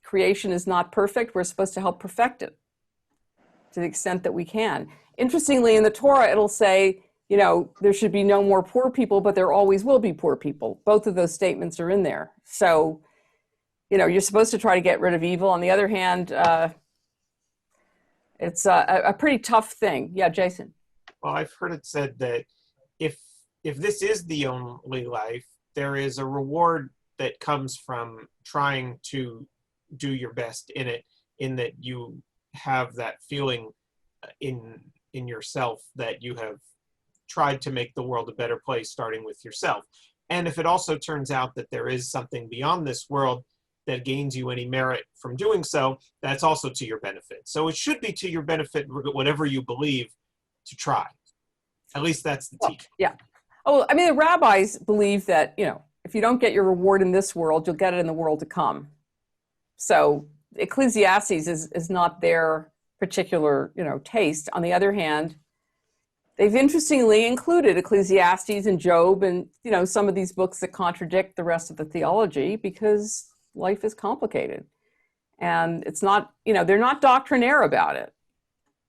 Speaker 1: creation is not perfect. We're supposed to help perfect it to the extent that we can. Interestingly, in the Torah, it'll say, there should be no more poor people, but there always will be poor people. Both of those statements are in there. So, you're supposed to try to get rid of evil. On the other hand, it's a pretty tough thing. Yeah, Jason.
Speaker 5: Well, I've heard it said that if this is the only life, there is a reward that comes from trying to do your best in it, in that you have that feeling in yourself that you have tried to make the world a better place, starting with yourself. And if it also turns out that there is something beyond this world that gains you any merit from doing so, that's also to your benefit. So it should be to your benefit, whatever you believe, to try. At least that's the teaching.
Speaker 1: Yeah. Oh, the rabbis believe that, if you don't get your reward in this world, you'll get it in the world to come. So Ecclesiastes is not their particular, taste. On the other hand, they've interestingly included Ecclesiastes and Job and, some of these books that contradict the rest of the theology, because life is complicated. And it's not, they're not doctrinaire about it.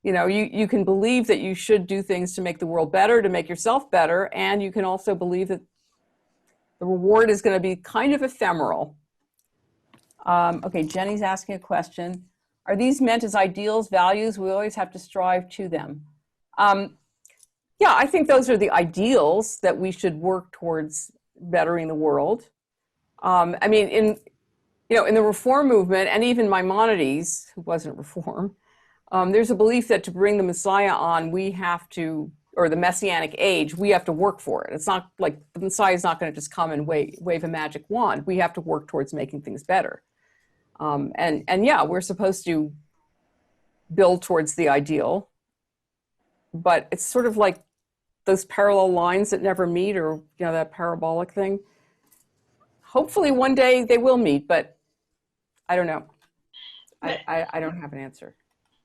Speaker 1: You know, you can believe that you should do things to make the world better, to make yourself better, and you can also believe that the reward is going to be kind of ephemeral. Okay, Jenny's asking a question. Are these meant as ideals, values? We always have to strive to them. Yeah, I think those are the ideals that we should work towards bettering the world. I mean, in the Reform movement, and even Maimonides, who wasn't Reform, there's a belief that to bring the Messiah on, we have to, or the Messianic age, we have to work for it. It's not like the Messiah is not going to just come and wave a magic wand. We have to work towards making things better. And yeah, we're supposed to build towards the ideal, but it's sort of like those parallel lines that never meet, or that parabolic thing. Hopefully one day they will meet, but I don't know. I don't have an answer.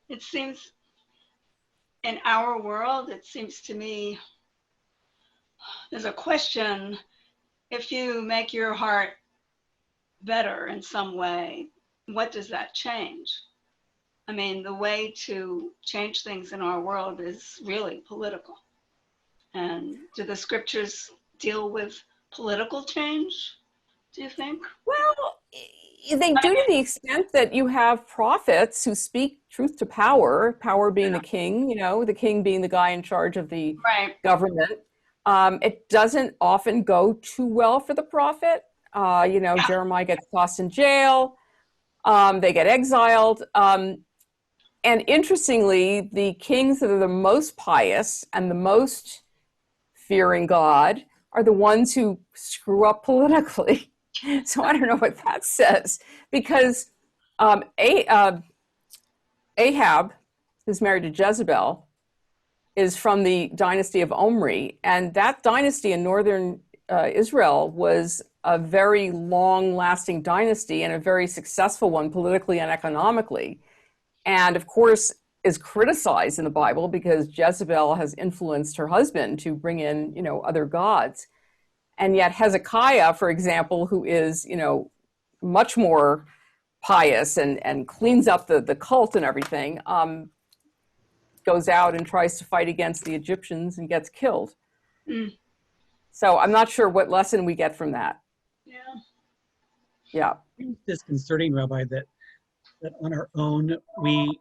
Speaker 6: It seems in our world, it seems to me, there's a question, if you make your heart better in some way, what does that change? I mean, the way to change things in our world is really political. And do the scriptures deal with political change, do you think?
Speaker 1: Well, they do to the extent that you have prophets who speak truth to power, power being the king, the king being the guy in charge of the government. It doesn't often go too well for the prophet. Jeremiah gets tossed in jail. They get exiled. And interestingly, the kings that are the most pious and the most fearing God are the ones who screw up politically. So I don't know what that says, because Ahab, who's married to Jezebel, is from the dynasty of Omri, and that dynasty in northern Israel was a very long-lasting dynasty and a very successful one politically and economically, and of course is criticized in the Bible because Jezebel has influenced her husband to bring in, other gods. And yet Hezekiah, for example, who is, much more pious and cleans up the cult and everything, goes out and tries to fight against the Egyptians and gets killed. Mm. So I'm not sure what lesson we get from that. Yeah.
Speaker 7: It's disconcerting, Rabbi, that on our own we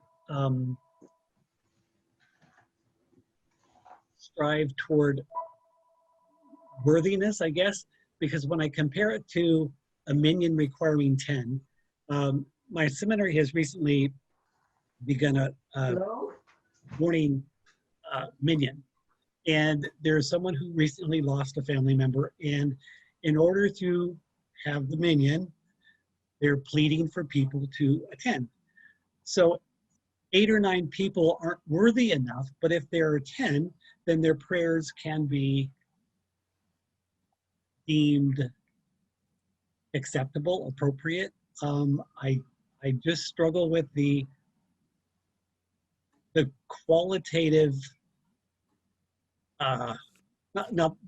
Speaker 7: strive toward worthiness, I guess, because when I compare it to a minyan requiring 10, my seminary has recently begun a morning minyan, and there's someone who recently lost a family member, and in order to have the minyan, they're pleading for people to attend. So 8 or 9 people aren't worthy enough, but if there are 10, then their prayers can be deemed acceptable, appropriate. I just struggle with the qualitative, not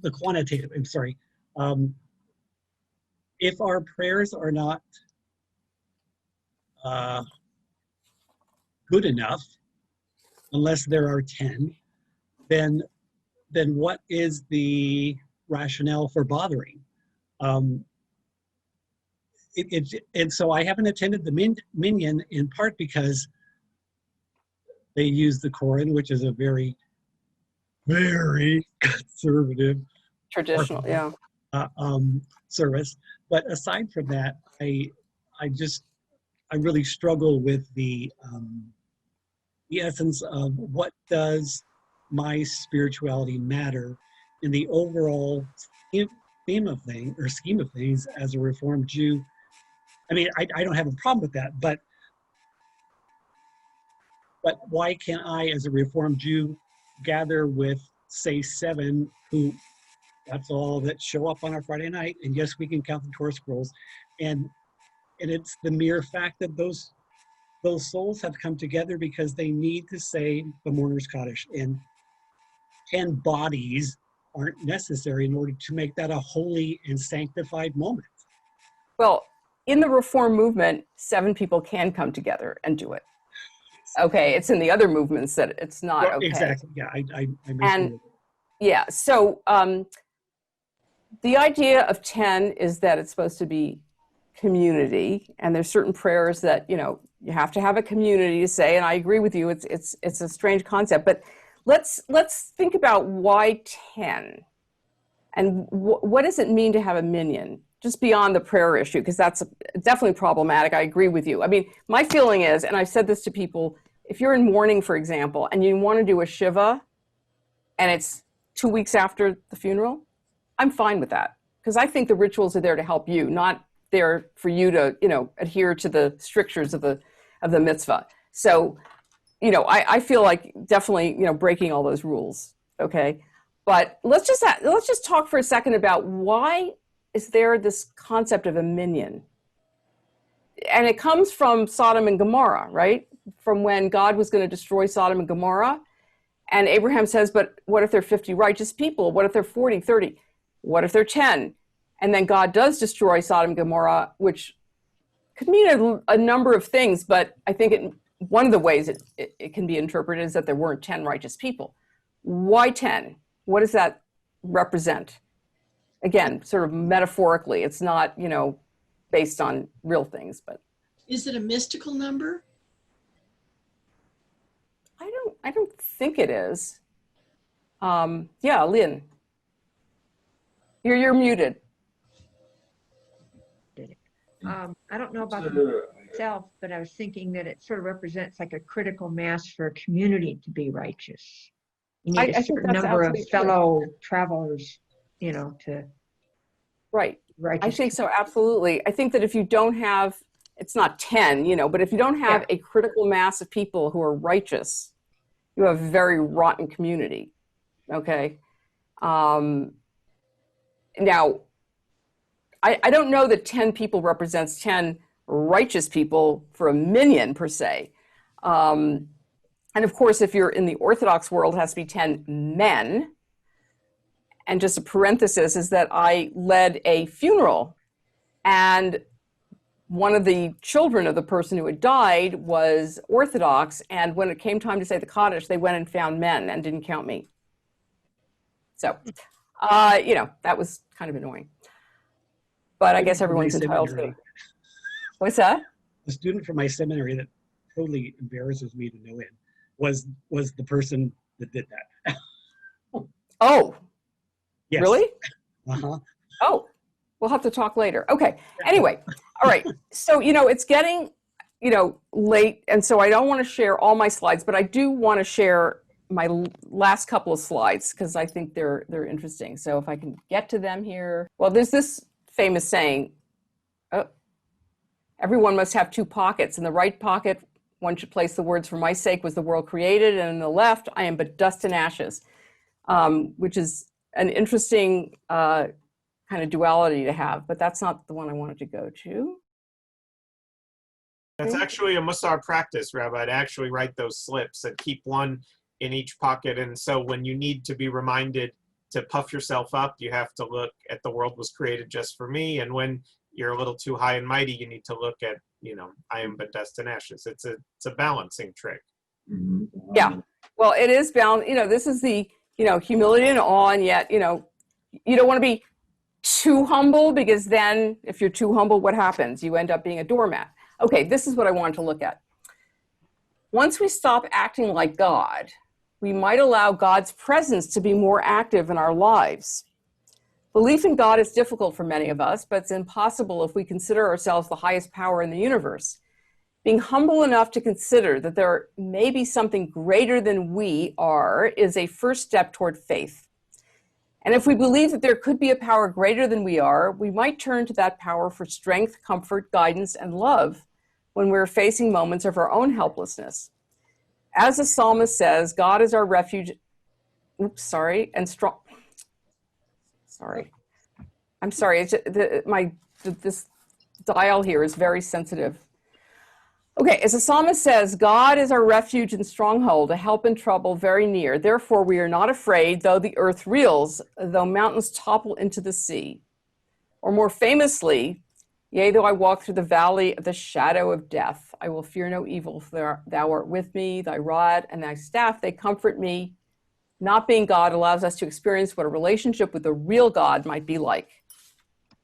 Speaker 7: the quantitative, I'm sorry. If our prayers are not good enough, unless there are 10, then what is the rationale for bothering? And so I haven't attended the minyan in part because they use the Koran, which is a very, very conservative,
Speaker 1: traditional,
Speaker 7: service. But aside from that, I really struggle with the essence of what does my spirituality matter in the overall theme of things, or scheme of things, as a Reformed Jew. I mean, I don't have a problem with that, but why can't I, as a Reformed Jew, gather with, say, 7 who, that's all that show up on our Friday night, and yes, we can count the Torah scrolls, and it's the mere fact that those souls have come together because they need to say the Mourner's Kaddish, and 10 bodies aren't necessary in order to make that a holy and sanctified moment.
Speaker 1: Well, in the Reform movement, 7 people can come together and do it. Okay, it's in the other movements that it's not
Speaker 7: Well,
Speaker 1: okay.
Speaker 7: Exactly. Yeah, I
Speaker 1: And
Speaker 7: mentioned
Speaker 1: yeah, so the idea of 10 is that it's supposed to be community, and there's certain prayers that, you know, you have to have a community to say, and I agree with you, it's a strange concept, but let's think about why 10, and what does it mean to have a minion, just beyond the prayer issue, because that's definitely problematic. I agree with you. I mean, my feeling is, and I've said this to people, if you're in mourning, for example, and you want to do a Shiva, and it's 2 weeks after the funeral, I'm fine with that, because I think the rituals are there to help you, not there for you to, you know, adhere to the strictures of the mitzvah. So, you know, I feel like definitely, you know, breaking all those rules. Okay, but let's just talk for a second about why is there this concept of a minion, and it comes from Sodom and Gomorrah, right? From when God was going to destroy Sodom and Gomorrah, and Abraham says, but what if they're 50 righteous people? What if they're 40, 30? What if they're 10? And then God does destroy Sodom and Gomorrah, which could mean a number of things, but I think one of the ways it can be interpreted is that there weren't 10 righteous people. Why 10? What does that represent? Again, sort of metaphorically, it's not, you know, based on real things, but.
Speaker 3: Is it a mystical number?
Speaker 1: I don't think it is. Yeah, Lynn. You're muted.
Speaker 15: I don't know about the myself, but I was thinking that it sort of represents like a critical mass for a community to be righteous. You need a certain number of fellow travelers, you know, to.
Speaker 1: Right.
Speaker 15: Righteous.
Speaker 1: I think so, absolutely. I think that if you don't have, it's not 10, you know, but if you don't have a critical mass of people who are righteous, you have a very rotten community. Okay. Now, I don't know that 10 people represents 10 righteous people for a minion per se. And of course, if you're in the Orthodox world, it has to be 10 men. And just a parenthesis is that I led a funeral, and one of the children of the person who had died was Orthodox. And when it came time to say the Kaddish, they went and found men and didn't count me. So, you know, that was kind of annoying. But I guess everyone's entitled to. What's that?
Speaker 7: The student from my seminary that totally embarrasses me to no end was the person that did that.
Speaker 1: Oh,
Speaker 7: yes.
Speaker 1: Really?
Speaker 7: Uh-huh.
Speaker 1: Oh, we'll have to talk later. Okay. Anyway, all right. So, you know, it's getting, you know, late, and so I don't want to share all my slides, but I do want to share my last couple of slides because I think they're interesting. So if I can get to them here. Well, there's this famous saying, everyone must have two pockets. In the right pocket, one should place the words, "For my sake was the world created," and in the left, "I am but dust and ashes," which is an interesting kind of duality to have, but that's not the one I wanted to go to.
Speaker 5: That's actually a Mussar practice, Rabbi, to actually write those slips and keep one in each pocket. And so when you need to be reminded to puff yourself up, you have to look at "the world was created just for me." And when you're a little too high and mighty, you need to look at, you know, "I am but dust and ashes." It's a balancing trick.
Speaker 1: Yeah, well, it is balanced. You know, this is the, you know, humility and awe, and yet, you know, you don't want to be too humble, because then if you're too humble, what happens? You end up being a doormat. Okay, this is what I wanted to look at. Once we stop acting like God, we might allow God's presence to be more active in our lives. Belief in God is difficult for many of us, but it's impossible if we consider ourselves the highest power in the universe. Being humble enough to consider that there may be something greater than we are is a first step toward faith. And if we believe that there could be a power greater than we are, we might turn to that power for strength, comfort, guidance, and love when we're facing moments of our own helplessness. As the psalmist says, God is our refuge, and strong. Sorry. I'm sorry, this dial here is very sensitive. Okay, as the psalmist says, God is our refuge and stronghold, a help in trouble very near. Therefore, we are not afraid, though the earth reels, though mountains topple into the sea. Or more famously, Yea, though I walk through the valley of the shadow of death, I will fear no evil, for thou art with me, thy rod and thy staff, they comfort me. Not being God allows us to experience what a relationship with the real God might be like.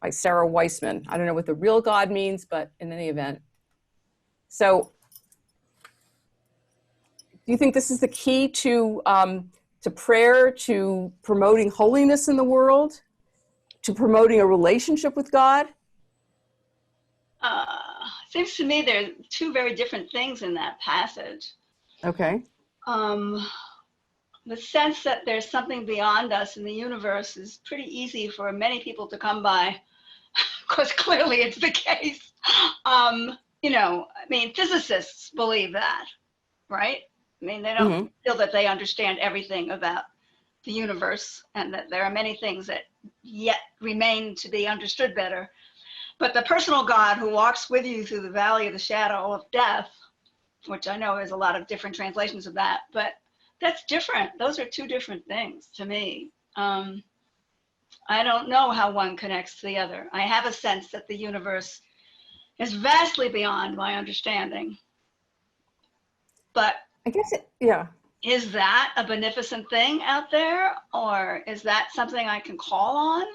Speaker 1: By Sarah Weissman. I don't know what the real God means, but in any event. So, do you think this is the key to prayer, to promoting holiness in the world, to promoting a relationship with God?
Speaker 6: Seems to me there are two very different things in that passage.
Speaker 1: Okay.
Speaker 6: The sense that there's something beyond us in the universe is pretty easy for many people to come by, because clearly it's the case. You know, I mean, physicists believe that, right? I mean, they don't feel that they understand everything about the universe, and that there are many things that yet remain to be understood better. But the personal God who walks with you through the valley of the shadow of death, which I know there's a lot of different translations of that, but that's different. Those are two different things to me. I don't know how one connects to the other. I have a sense that the universe is vastly beyond my understanding. But
Speaker 1: I guess yeah.
Speaker 6: Is that a beneficent thing out there? Or is that something I can call on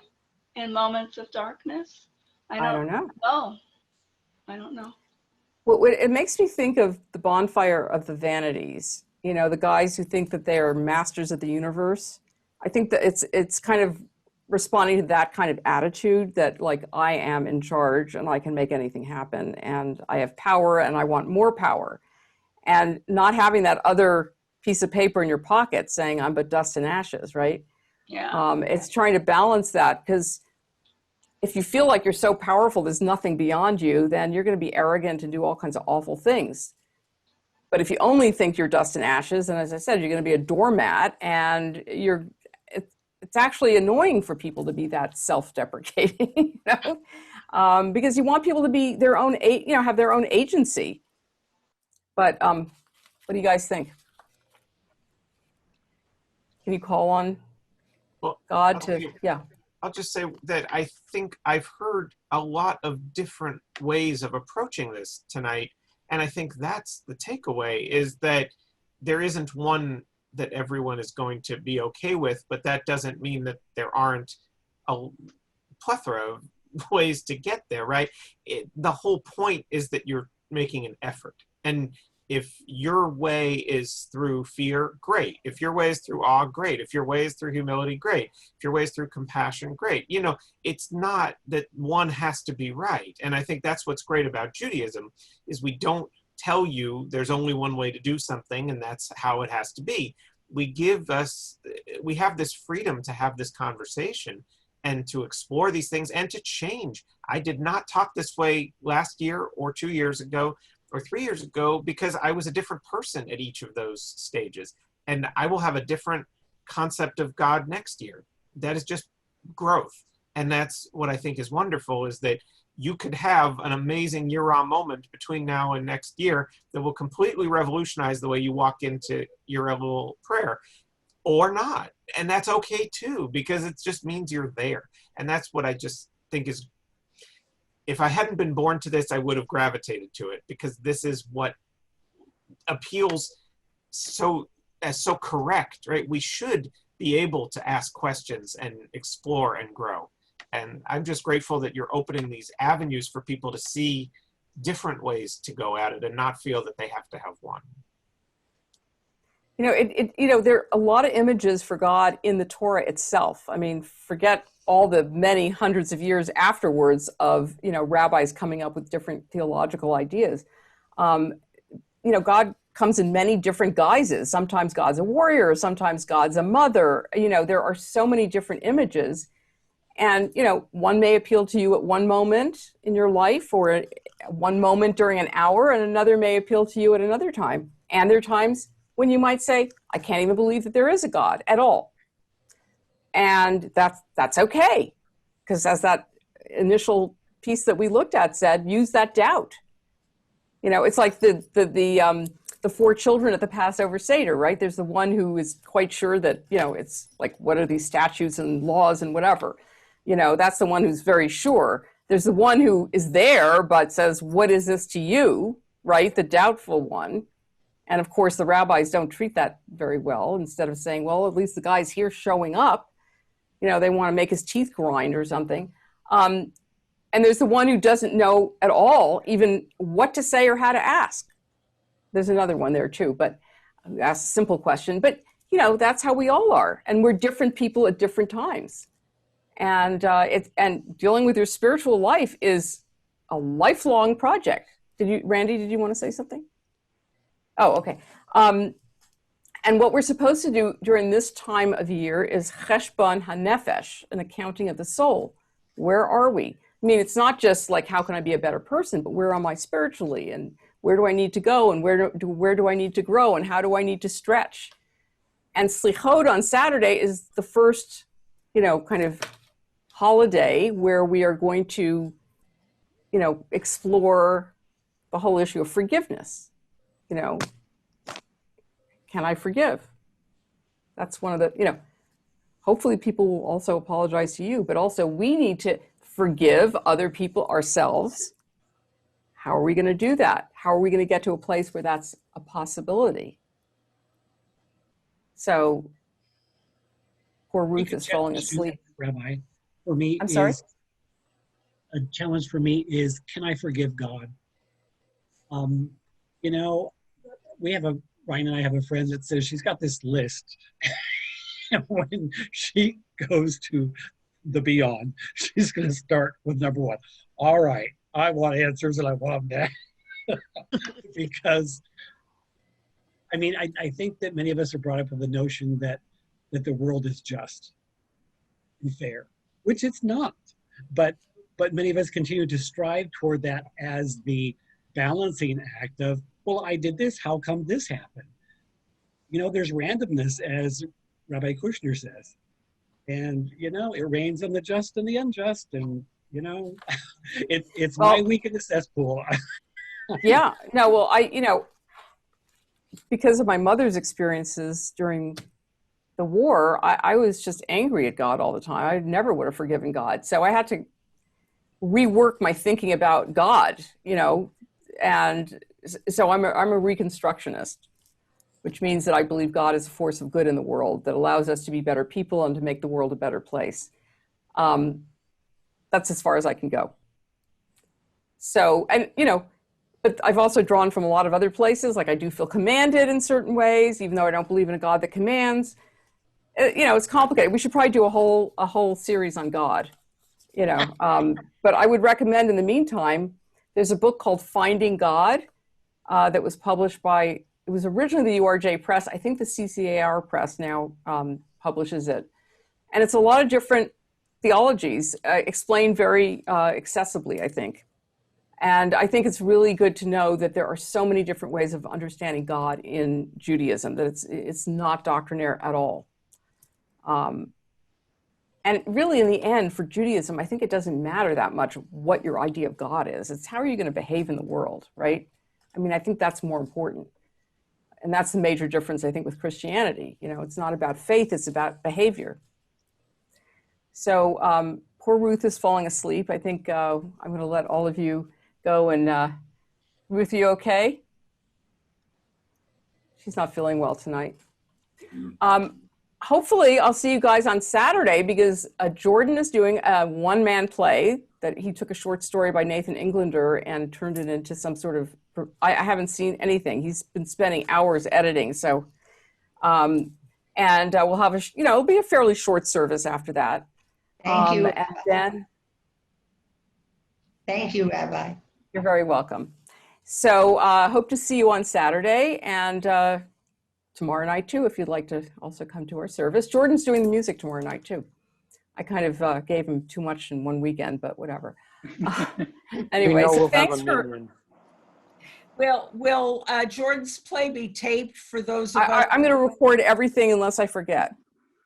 Speaker 6: in moments of darkness? I don't know. I don't know.
Speaker 1: Well, it makes me think of the bonfire of the vanities. You know, the guys who think that they are masters of the universe. I think that it's kind of responding to that kind of attitude that, like, I am in charge and I can make anything happen and I have power and I want more power. And not having that other piece of paper in your pocket saying I'm but dust and ashes, right?
Speaker 6: Yeah.
Speaker 1: It's trying to balance that, because if you feel like you're so powerful, there's nothing beyond you, then you're going to be arrogant and do all kinds of awful things. But if you only think you're dust and ashes, and as I said, you're going to be a doormat, and it's actually annoying for people to be that self-deprecating, you know, because you want people to be their own, you know, have their own agency. But what do you guys think? Can you call on God to, yeah.
Speaker 5: I'll just say that I think I've heard a lot of different ways of approaching this tonight. And I think that's the takeaway, is that there isn't one that everyone is going to be okay with, but that doesn't mean that there aren't a plethora of ways to get there, right? The whole point is that you're making an effort. And if your way is through fear, great. If your way is through awe, great. If your way is through humility, great. If your way is through compassion, great. You know, it's not that one has to be right. And I think that's what's great about Judaism, is we don't tell you there's only one way to do something and that's how it has to be. We have this freedom to have this conversation and to explore these things and to change. I did not talk this way last year or 2 years ago or 3 years ago, because I was a different person at each of those stages. And I will have a different concept of God next year. That is just growth. And that's what I think is wonderful, is that you could have an amazing Yirah moment between now and next year that will completely revolutionize the way you walk into your Elul prayer, or not. And that's okay too, because it just means you're there. And that's what I just think is, if I hadn't been born to this, I would have gravitated to it, because this is what appeals so correct, right? We should be able to ask questions and explore and grow. And I'm just grateful that you're opening these avenues for people to see different ways to go at it and not feel that they have to have one.
Speaker 1: You know, there are a lot of images for God in the Torah itself. I mean, forget all the many hundreds of years afterwards of, you know, rabbis coming up with different theological ideas. You know, God comes in many different guises. Sometimes God's a warrior, sometimes God's a mother. You know, there are so many different images. And, you know, one may appeal to you at one moment in your life, or one moment during an hour, and another may appeal to you at another time. And there are times when you might say, I can't even believe that there is a God at all. And that's okay, because as that initial piece that we looked at said, use that doubt. You know, it's like the 4 children at the Passover Seder, right? There's the one who is quite sure that, you know, it's like, what are these statutes and laws and whatever? You know, that's the one who's very sure. There's the one who is there but says, what is this to you, right? The doubtful one. And of course, the rabbis don't treat that very well. Instead of saying, well, at least the guy's here showing up, you know, they want to make his teeth grind or something. And there's the one who doesn't know at all even what to say or how to ask. There's another one there too, but ask a simple question. But, you know, that's how we all are. And we're different people at different times. And dealing with your spiritual life is a lifelong project. Randy, did you want to say something? Oh, okay. And what we're supposed to do during this time of year is cheshbon hanefesh, an accounting of the soul. Where are we? I mean, it's not just like, how can I be a better person, but where am I spiritually? And where do I need to go? And where do I need to grow? And how do I need to stretch? And Slichot on Saturday is the first, you know, kind of holiday where we are going to, you know, explore the whole issue of forgiveness. You know, can I forgive? That's one of the, you know, hopefully people will also apologize to you, but also we need to forgive other people ourselves. How are we going to do that? How are we going to get to a place where that's a possibility? So poor Ruth is falling asleep.
Speaker 7: Rabbi, for me,
Speaker 1: I'm sorry?
Speaker 7: A challenge for me is, can I forgive God? You know, Ryan and I have a friend that says she's got this list. And when she goes to the beyond, she's going to start with number one. All right, I want answers and I want them now. Because, I mean, I think that many of us are brought up with the notion that the world is just and fair, which it's not. But many of us continue to strive toward that as the balancing act of, well, I did this, how come this happened? You know, there's randomness, as Rabbi Kushner says. And, you know, it rains on the just and the unjust. And, you know, it's my week in the cesspool.
Speaker 1: Yeah, no, well, you know, because of my mother's experiences during the war, I was just angry at God all the time. I never would have forgiven God. So I had to rework my thinking about God, you know, and so I'm a Reconstructionist, which means that I believe God is a force of good in the world that allows us to be better people and to make the world a better place. That's as far as I can go. So, and, you know, but I've also drawn from a lot of other places. Like I do feel commanded in certain ways, even though I don't believe in a God that commands. You know, it's complicated. We should probably do a whole series on God, you know. But I would recommend in the meantime, there's a book called Finding God that was published by, it was originally the URJ Press. I think the CCAR Press now publishes it. And it's a lot of different theologies explained very accessibly, I think. And I think it's really good to know that there are so many different ways of understanding God in Judaism, that it's not doctrinaire at all. And really, in the end, for Judaism, I think it doesn't matter that much what your idea of God is. It's how are you going to behave in the world, right? I mean, I think that's more important. And that's the major difference, I think, with Christianity. You know, it's not about faith, it's about behavior. So poor Ruth is falling asleep. I think I'm going to let all of you go. And Ruth, you okay? She's not feeling well tonight. Hopefully I'll see you guys on Saturday, because Jordan is doing a one-man play that he took a short story by Nathan Englander and turned it into some sort of, I haven't seen anything. He's been spending hours editing. So, and we'll have you know, it'll be a fairly short service after that.
Speaker 15: Thank you.
Speaker 1: And then,
Speaker 15: Thank you, Rabbi.
Speaker 1: You're very welcome. So hope to see you on Saturday, and tomorrow night too, if you'd like to also come to our service. Jordan's doing the music tomorrow night too. I kind of gave him too much in one weekend, but whatever. Anyway, so thanks for.
Speaker 10: Will Jordan's play be taped for those of us?
Speaker 1: I'm going to record everything unless I forget.